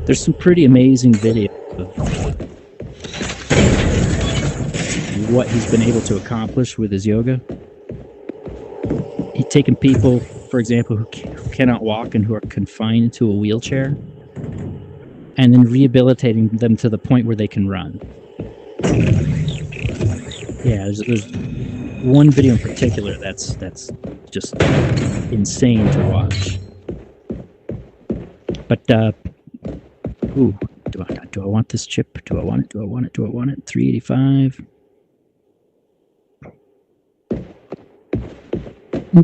There's some pretty amazing videos of what he's been able to accomplish with his yoga. He's taken people, for example, who cannot walk and who are confined to a wheelchair, and then rehabilitating them to the point where they can run. Yeah, there's one video in particular that's just insane to watch. But ooh, do I want this chip? Do I want it? Do I want it? Do I want it? 385.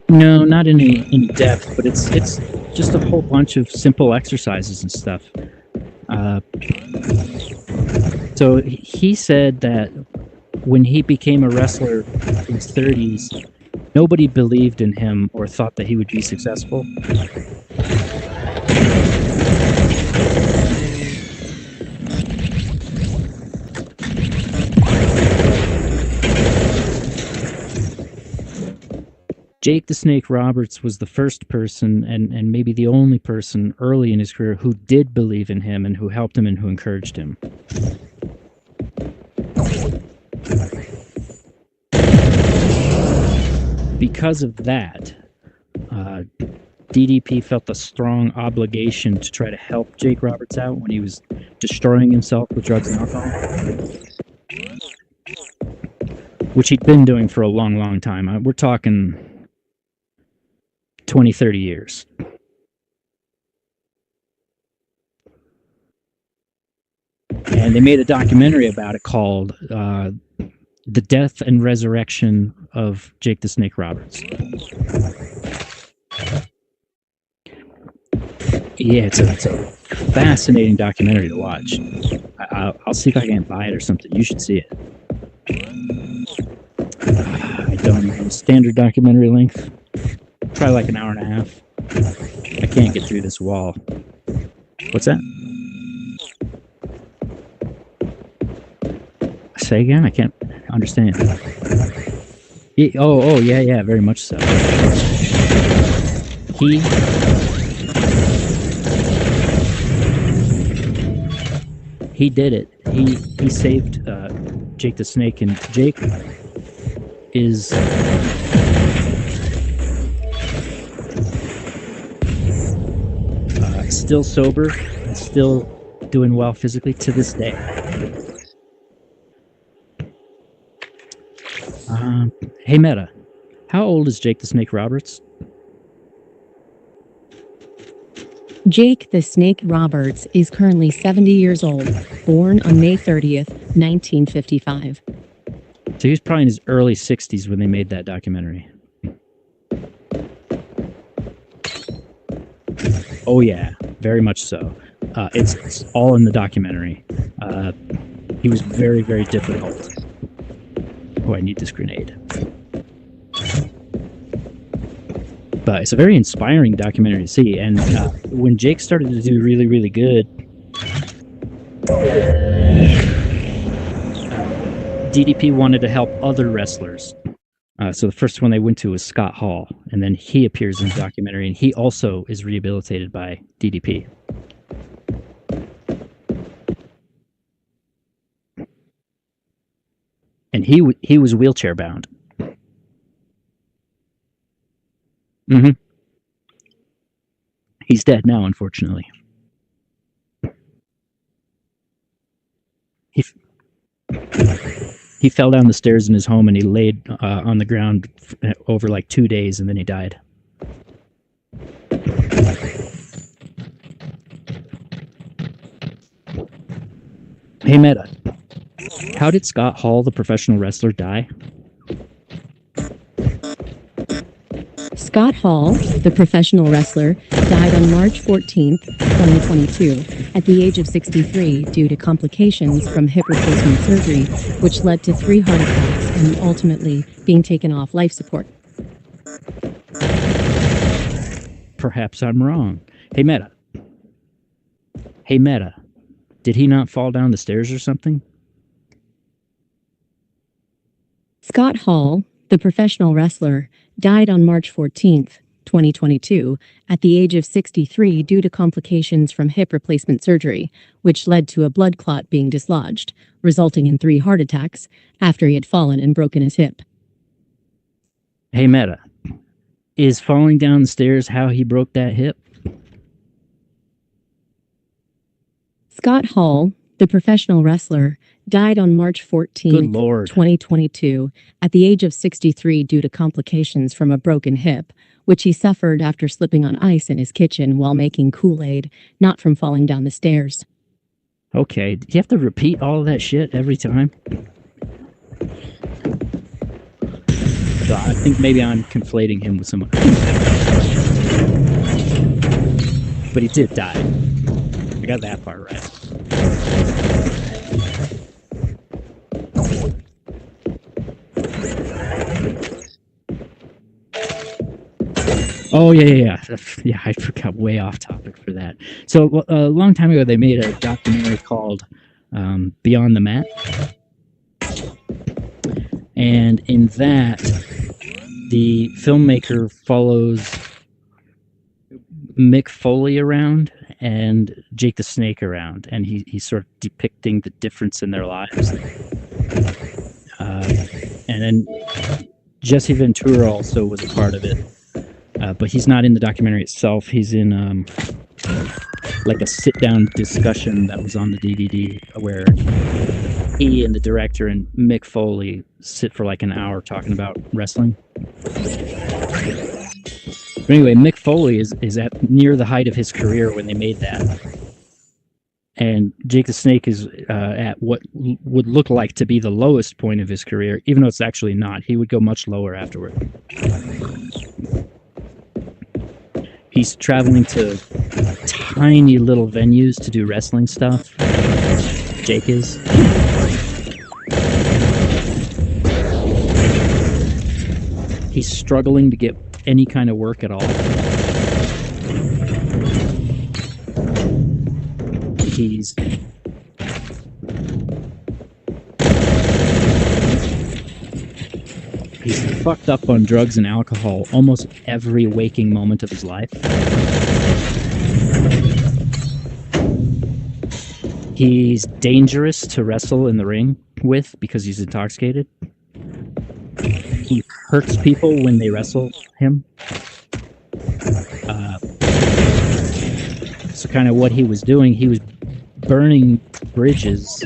No, not in any depth, but it's just a whole bunch of simple exercises and stuff. So he said that when he became a wrestler in his 30s, nobody believed in him or thought that he would be successful. Jake the Snake Roberts was the first person and maybe the only person early in his career who did believe in him and who helped him and who encouraged him. Because of that, DDP felt a strong obligation to try to help Jake Roberts out when he was destroying himself with drugs and alcohol, which he'd been doing for a long, long time. We're talking 20, 30 years. And they made a documentary about it called The Death and Resurrection of Jake the Snake Roberts. Yeah, it's a fascinating documentary to watch. I'll see if I can buy it or something. You should see it. I don't know. Standard documentary length. Probably like an hour and a half. I can't get through this wall. What's that? Say again? I can't understand. Yeah, very much so. He did it. He saved Jake the Snake, and Jake is still sober and still doing well physically to this day. Hey Meta, how old is Jake the Snake Roberts? Jake the Snake Roberts is currently 70 years old, born on May 30th, 1955. So he was probably in his early 60s when they made that documentary. Oh yeah, very much so. It's all in the documentary. He was very, very difficult. Oh, I need this grenade. But it's a very inspiring documentary to see. And when Jake started to do really, really good, DDP wanted to help other wrestlers. So the first one they went to was Scott Hall, and then he appears in the documentary, and he also is rehabilitated by DDP. and he was wheelchair bound. Hmm. He's dead now, unfortunately. He he fell down the stairs in his home and he laid on the ground over like 2 days, and then he died. Hey, Meta, how did Scott Hall, the professional wrestler, die? Scott Hall, the professional wrestler, died on March 14th, 2022, at the age of 63 due to complications from hip replacement surgery, which led to 3 heart attacks and ultimately being taken off life support. Perhaps I'm wrong. Hey, Meta. Hey, Meta. Did he not fall down the stairs or something? Scott Hall, the professional wrestler, died on March 14th, 2022, at the age of 63 due to complications from hip replacement surgery, which led to a blood clot being dislodged, resulting in 3 heart attacks after he had fallen and broken his hip. Hey, Meta. Is falling down the stairs how he broke that hip? Scott Hall, the professional wrestler, died on March 14th, Good Lord. 2022, at the age of 63 due to complications from a broken hip, which he suffered after slipping on ice in his kitchen while making Kool-Aid, not from falling down the stairs. Okay, do you have to repeat all of that shit every time? So I think maybe I'm conflating him with someone. But he did die. I got that part right. Oh, yeah. Yeah, I forgot, way off topic for that. So a long time ago, they made a documentary called Beyond the Mat. And in that, the filmmaker follows Mick Foley around and Jake the Snake around, and he's sort of depicting the difference in their lives. And then Jesse Ventura also was a part of it, but he's not in the documentary itself. He's in like a sit-down discussion that was on the DVD where he and the director and Mick Foley sit for like an hour talking about wrestling. But anyway, Mick Foley is at near the height of his career when they made that. And Jake the Snake is at what would look like to be the lowest point of his career, even though it's actually not. He would go much lower afterward. He's traveling to tiny little venues to do wrestling stuff. Jake is. He's struggling to get any kind of work at all. He's fucked up on drugs and alcohol almost every waking moment of his life. He's dangerous to wrestle in the ring with because he's intoxicated. He hurts people when they wrestle him. So kind of what he was doing, he was burning bridges.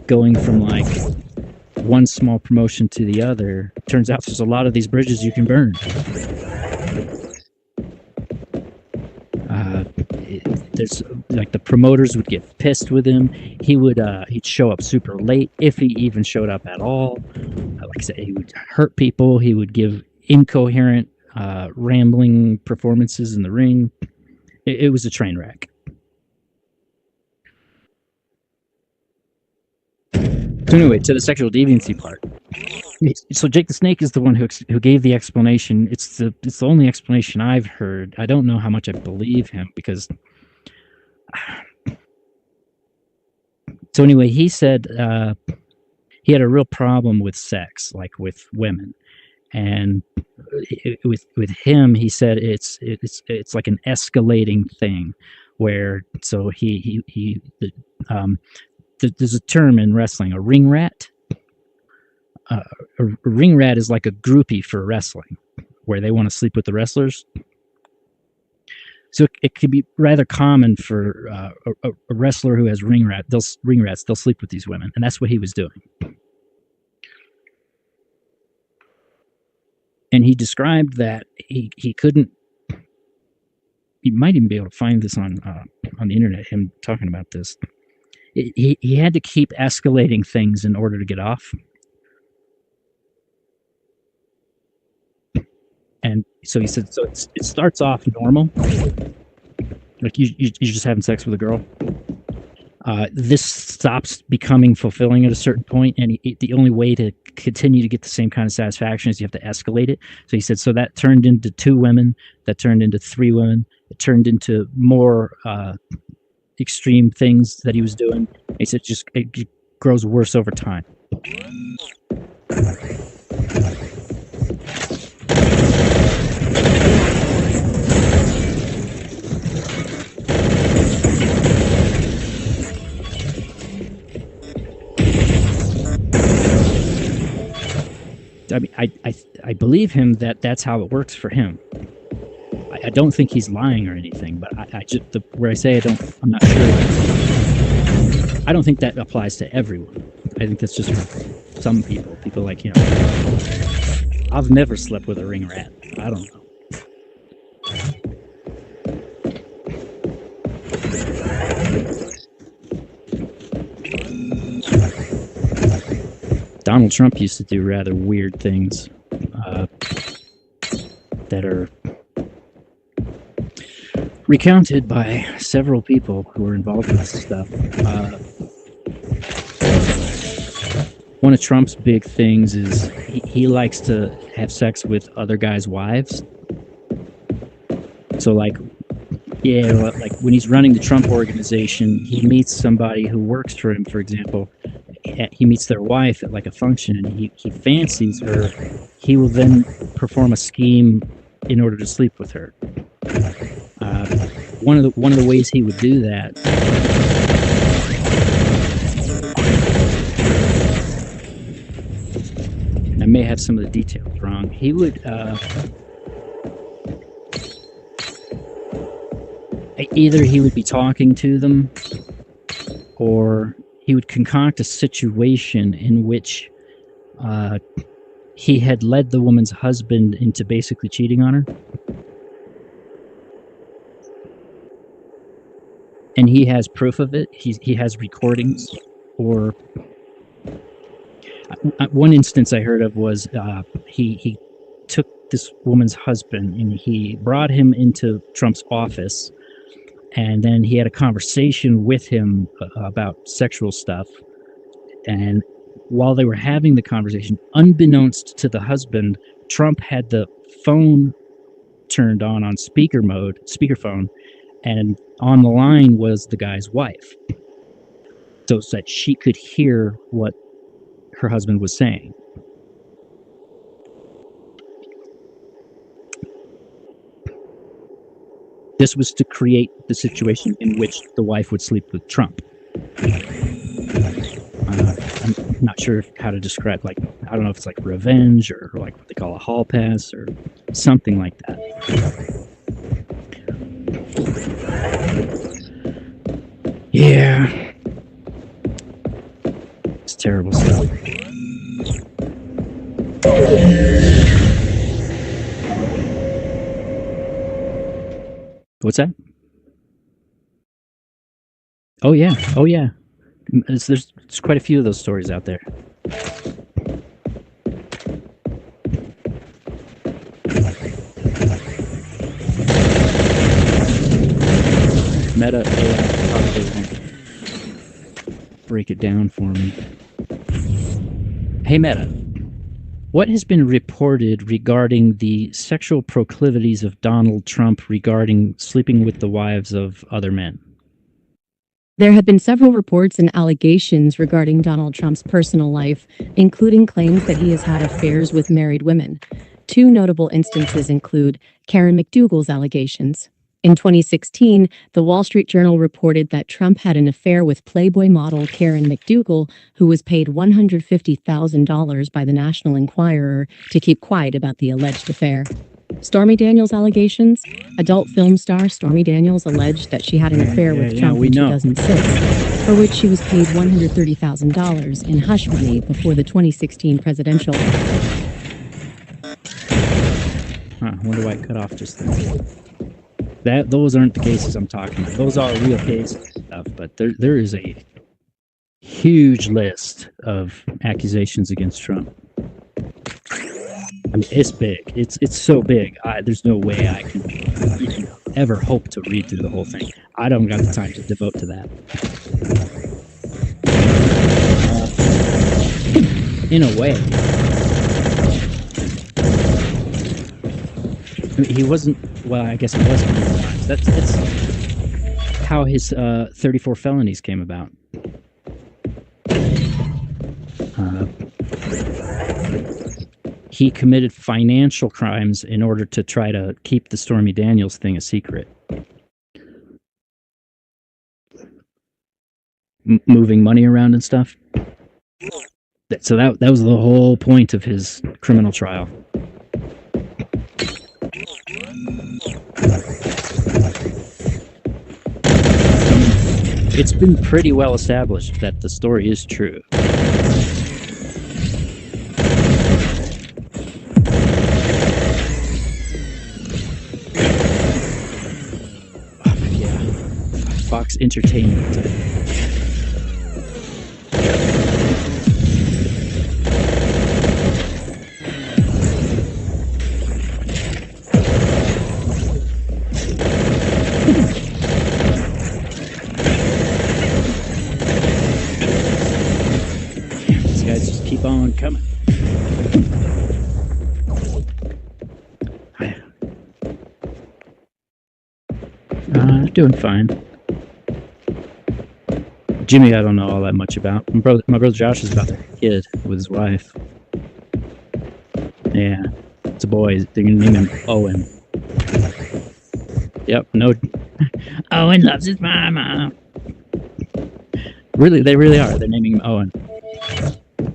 Going from like one small promotion to the other. Turns out there's a lot of these bridges you can burn. There's like the promoters would get pissed with him. He'd show up super late if he even showed up at all. Like I said, he would hurt people. He would give incoherent, rambling performances in the ring. It was a train wreck. So anyway, to the sexual deviancy part. So Jake the Snake is the one who gave the explanation. It's the only explanation I've heard. I don't know how much I believe him because. So anyway, he said he had a real problem with sex, like with women, and with him, he said it's like an escalating thing where there's a term in wrestling, a ring rat. A ring rat is like a groupie for wrestling, where they want to sleep with the wrestlers. So it could be rather common for a wrestler who has ring rats. They'll sleep with these women, and that's what he was doing. And he described that he couldn't. You might even be able to find this on the internet. Him talking about this. He had to keep escalating things in order to get off. And so he said, so it starts off normal, like you're just having sex with a girl. This stops becoming fulfilling at a certain point, and the only way to continue to get the same kind of satisfaction is you have to escalate it. So he said, so that turned into 2 women, that turned into 3 women, it turned into more extreme things that he was doing. He said it grows worse over time. I mean, I believe him that that's how it works for him. I don't think he's lying or anything, but I just where I say I'm not sure. I don't think that applies to everyone. I think that's just for some people. People like, I've never slept with a ring rat. I don't know. Donald Trump used to do rather weird things that are recounted by several people who are involved with this stuff. One of Trump's big things is he likes to have sex with other guys' wives. So like when he's running the Trump organization, he meets somebody who works for him, for example. He meets their wife at like a function, and he fancies her. He will then perform a scheme in order to sleep with her. One of the ways he would do that. I may have some of the details wrong. He would either he would be talking to them, or he would concoct a situation in which he had led the woman's husband into basically cheating on her. And he has proof of it. He has recordings. Or one instance I heard of was he took this woman's husband and he brought him into Trump's office. And then he had a conversation with him about sexual stuff. And while they were having the conversation, unbeknownst to the husband, Trump had the phone turned on speakerphone, and on the line was the guy's wife, so that she could hear what her husband was saying. This was to create the situation in which the wife would sleep with Trump. I'm not sure how to describe, I don't know if it's like revenge or like what they call a hall pass or something like that. Yeah. It's terrible stuff. What's that? Oh yeah. There's quite a few of those stories out there. Meta AI probably won't break it down for me. Hey Meta, what has been reported regarding the sexual proclivities of Donald Trump regarding sleeping with the wives of other men? There have been several reports and allegations regarding Donald Trump's personal life, including claims that he has had affairs with married women. Two notable instances include Karen McDougal's allegations. In 2016, the Wall Street Journal reported that Trump had an affair with Playboy model Karen McDougal, who was paid $150,000 by the National Enquirer to keep quiet about the alleged affair. Stormy Daniels' allegations? Adult film star Stormy Daniels alleged that she had an affair with Trump in 2006, for which she was paid $130,000 in hush money before the 2016 presidential. Wonder why I cut off just that. Those aren't the cases I'm talking about. Those are real cases and stuff, but there is a huge list of accusations against Trump. I mean, it's big. It's so big. There's no way I can ever hope to read through the whole thing. I don't got the time to devote to that. In a way, I mean, he wasn't. Well, I guess he wasn't. That's how his 34 felonies came about. He committed financial crimes in order to try to keep the Stormy Daniels thing a secret. Moving money around and stuff. So that was the whole point of his criminal trial. It's been pretty well established that the story is true. Fox Entertainment. These guys just keep on coming. Doing fine. Jimmy, I don't know all that much about. My brother Josh is about to have a kid with his wife. Yeah, it's a boy. They're gonna name him Owen. Yep, no. Owen loves his mama. Really, they really are. They're naming him Owen.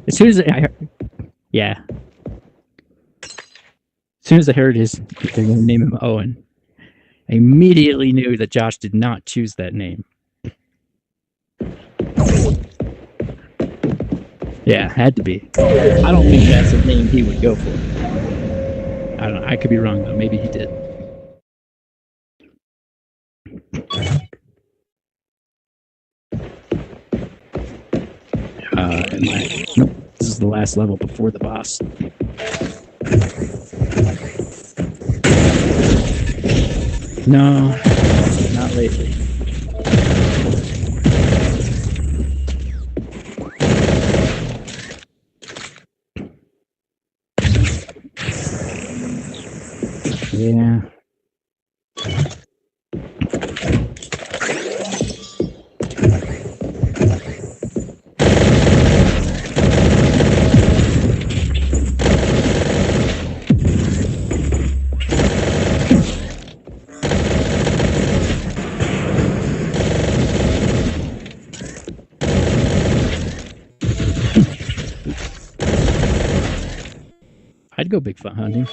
As soon as I heard, yeah. As soon as I heard they're gonna name him Owen, I immediately knew that Josh did not choose that name. Yeah, had to be. I don't think that's a name he would go for. I don't know. I could be wrong, though. Maybe he did. Nope. This is the last level before the boss. No, not lately. Yeah. I'd go Bigfoot hunting.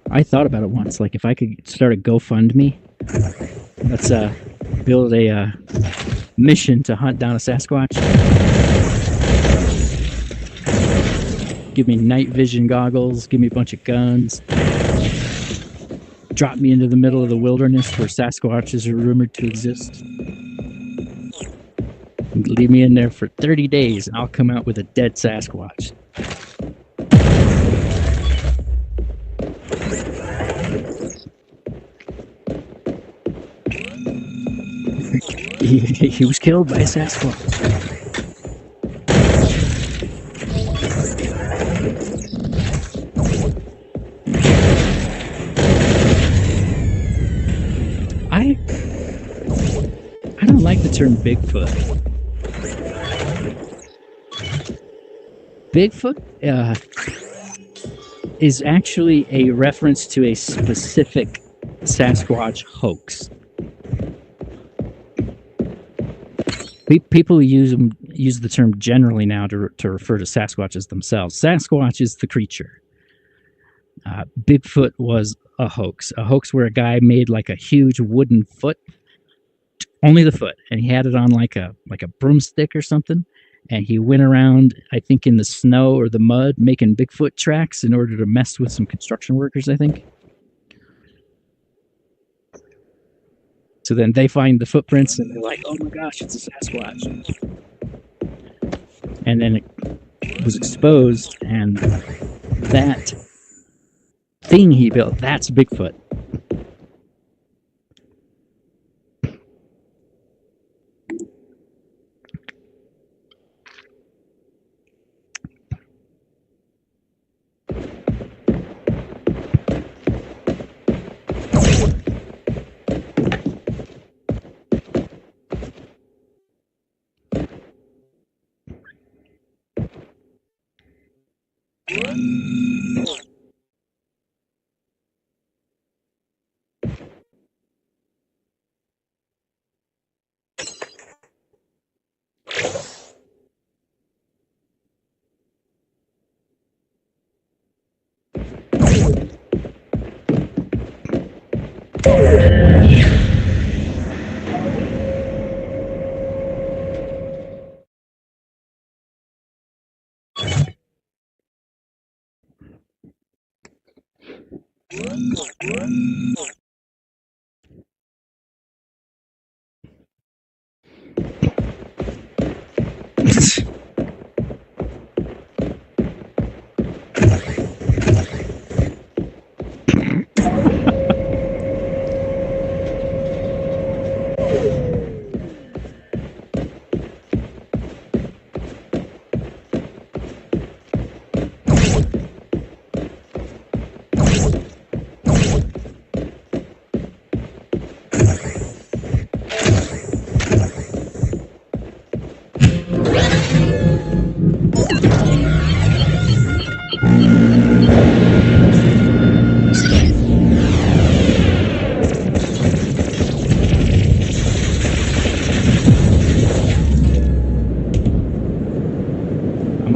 I thought about it once, like if I could start a GoFundMe, let's build a mission to hunt down a Sasquatch. Give me night vision goggles, give me a bunch of guns, drop me into the middle of the wilderness where Sasquatches are rumored to exist. Leave me in there for 30 days and I'll come out with a dead Sasquatch. He was killed by a Sasquatch. I don't like the term Bigfoot. Bigfoot is actually a reference to a specific Sasquatch hoax. People use the term generally now to refer to Sasquatches themselves. Sasquatch is the creature. Bigfoot was a hoax where a guy made like a huge wooden foot, only the foot, and he had it on like a broomstick or something, and he went around, I think, in the snow or the mud making Bigfoot tracks in order to mess with some construction workers, I think. So then they find the footprints and they're like, oh my gosh, it's a Sasquatch. And then it was exposed, and that thing he built, that's Bigfoot.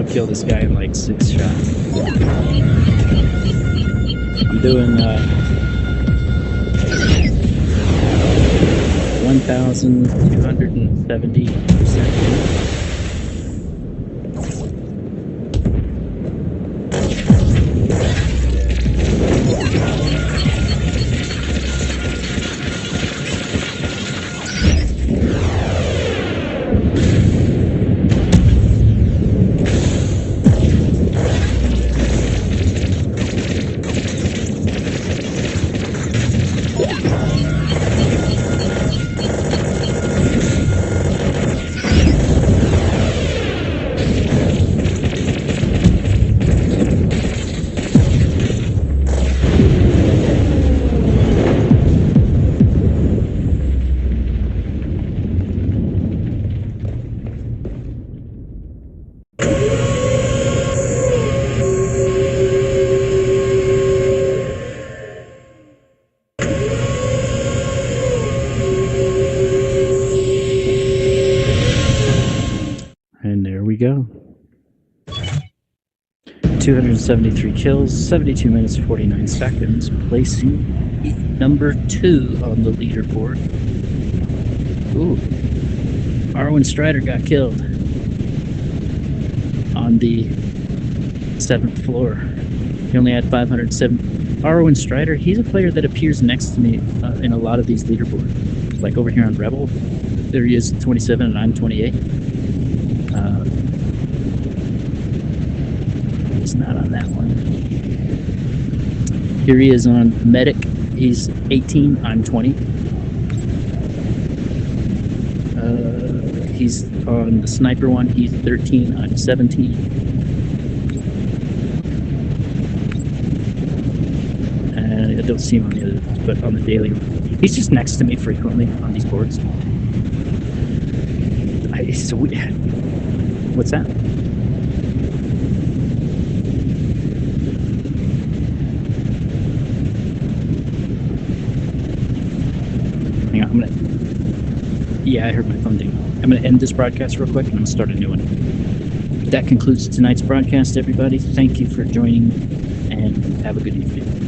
Kill this guy in like 6 shots. I'm doing 1,270%. And there we go. 273 kills, 72 minutes, 49 seconds, placing number 2 on the leaderboard. Ooh. Arwen Strider got killed on the 7th floor. He only had 507. Arwen Strider, he's a player that appears next to me in a lot of these leaderboards. Like over here on Rebel, there he is, 27 and I'm 28. He's not on that one. Here he is on Medic. He's 18, I'm 20. He's on the Sniper one. He's 13, I'm 17. And I don't see him on the others, but on the daily one. He's just next to me frequently on these boards. What's that? I'm gonna. Yeah, I heard my phone ding. I'm gonna end this broadcast real quick and I'm gonna start a new one. That concludes tonight's broadcast, everybody. Thank you for joining, and have a good evening.